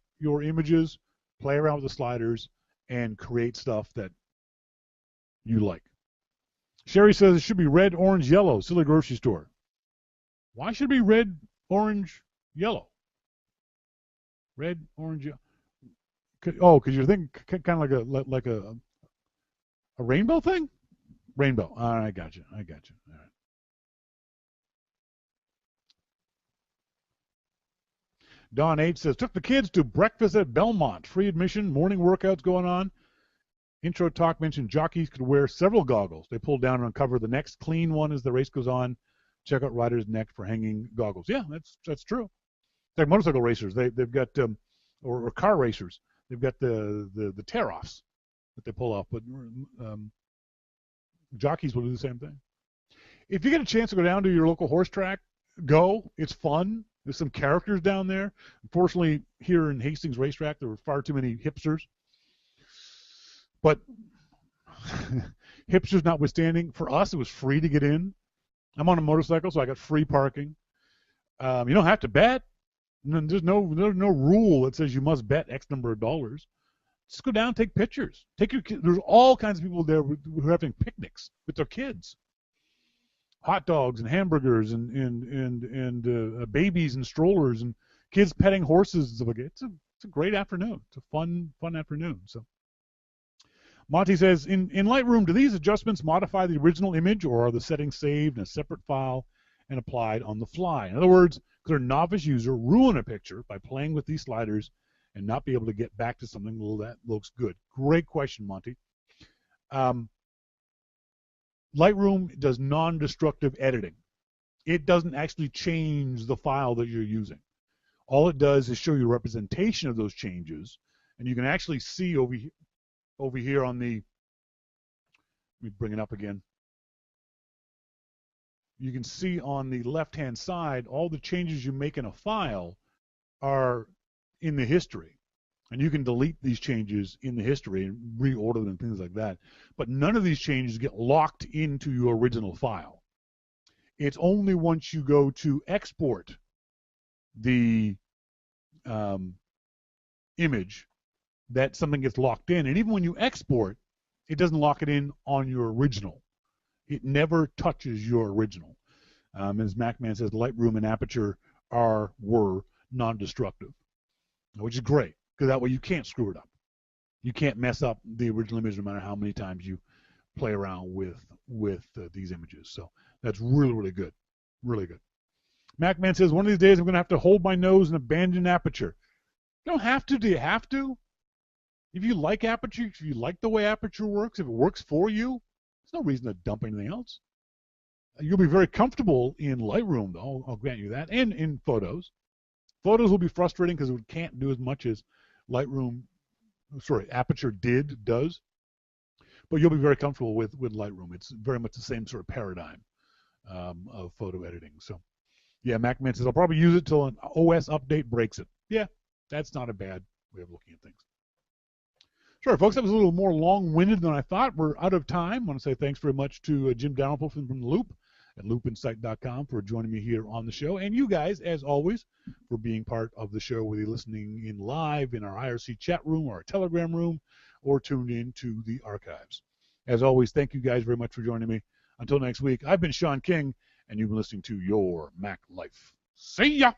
images, play around with the sliders, and create stuff that you like. Sherry says it should be red, orange, yellow, silly grocery store. Why should it be red, orange, yellow? Red, orange, yellow. Oh, because you're thinking kind of like a rainbow thing? Rainbow. All right, I got you. All right. Don H says, took the kids to breakfast at Belmont. Free admission, morning workouts going on. Intro talk mentioned jockeys could wear several goggles. They pull down and uncover the next clean one as the race goes on. Check out riders' neck for hanging goggles. Yeah, that's true. It's like motorcycle racers. They've got or car racers. They've got the tear-offs that they pull off. But jockeys will do the same thing. If you get a chance to go down to your local horse track, go. It's fun. There's some characters down there. Unfortunately, here in Hastings Racetrack, there were far too many hipsters. But hipsters notwithstanding, for us, it was free to get in. I'm on a motorcycle, so I got free parking. You don't have to bet. There's no rule that says you must bet X number of dollars. Just go down and take pictures. There's all kinds of people there who are having picnics with their kids. Hot dogs and hamburgers and babies and strollers and kids petting horses and stuff like that. It's a great afternoon. It's a fun afternoon. So Monty says, in Lightroom, do these adjustments modify the original image, or are the settings saved in a separate file and applied on the fly? In other words, could a novice user ruin a picture by playing with these sliders and not be able to get back to something that looks good? Great question, Monty. Lightroom does non-destructive editing. It doesn't actually change the file that you're using. All it does is show you a representation of those changes, and you can actually see over here on the, let me bring it up again. You can see on the left-hand side, all the changes you make in a file are in the history. And you can delete these changes in the history and reorder them and things like that. But none of these changes get locked into your original file. It's only once you go to export the image that something gets locked in. And even when you export, it doesn't lock it in on your original. It never touches your original. As MacMan says, Lightroom and Aperture were non-destructive, which is great, because that way you can't screw it up. You can't mess up the original image no matter how many times you play around with these images. So that's really, really good. Really good. MacMan says, one of these days I'm going to have to hold my nose and abandon Aperture. You don't have to. Do you have to? If you like Aperture, if you like the way Aperture works, if it works for you, there's no reason to dump anything else. You'll be very comfortable in Lightroom, though. I'll grant you that, and in Photos. Photos will be frustrating because it can't do as much as Aperture does. But you'll be very comfortable with Lightroom. It's very much the same sort of paradigm of photo editing. So, yeah, MacMan says, I'll probably use it till an OS update breaks it. Yeah, that's not a bad way of looking at things. Sure, folks, that was a little more long-winded than I thought. We're out of time. I want to say thanks very much to Jim Dalrymple from The Loop at loopinsight.com for joining me here on the show. And you guys, as always, for being part of the show, whether you're listening in live in our IRC chat room or our Telegram room or tuned in to the archives. As always, thank you guys very much for joining me. Until next week, I've been Shawn King, and you've been listening to Your Mac Life. See ya!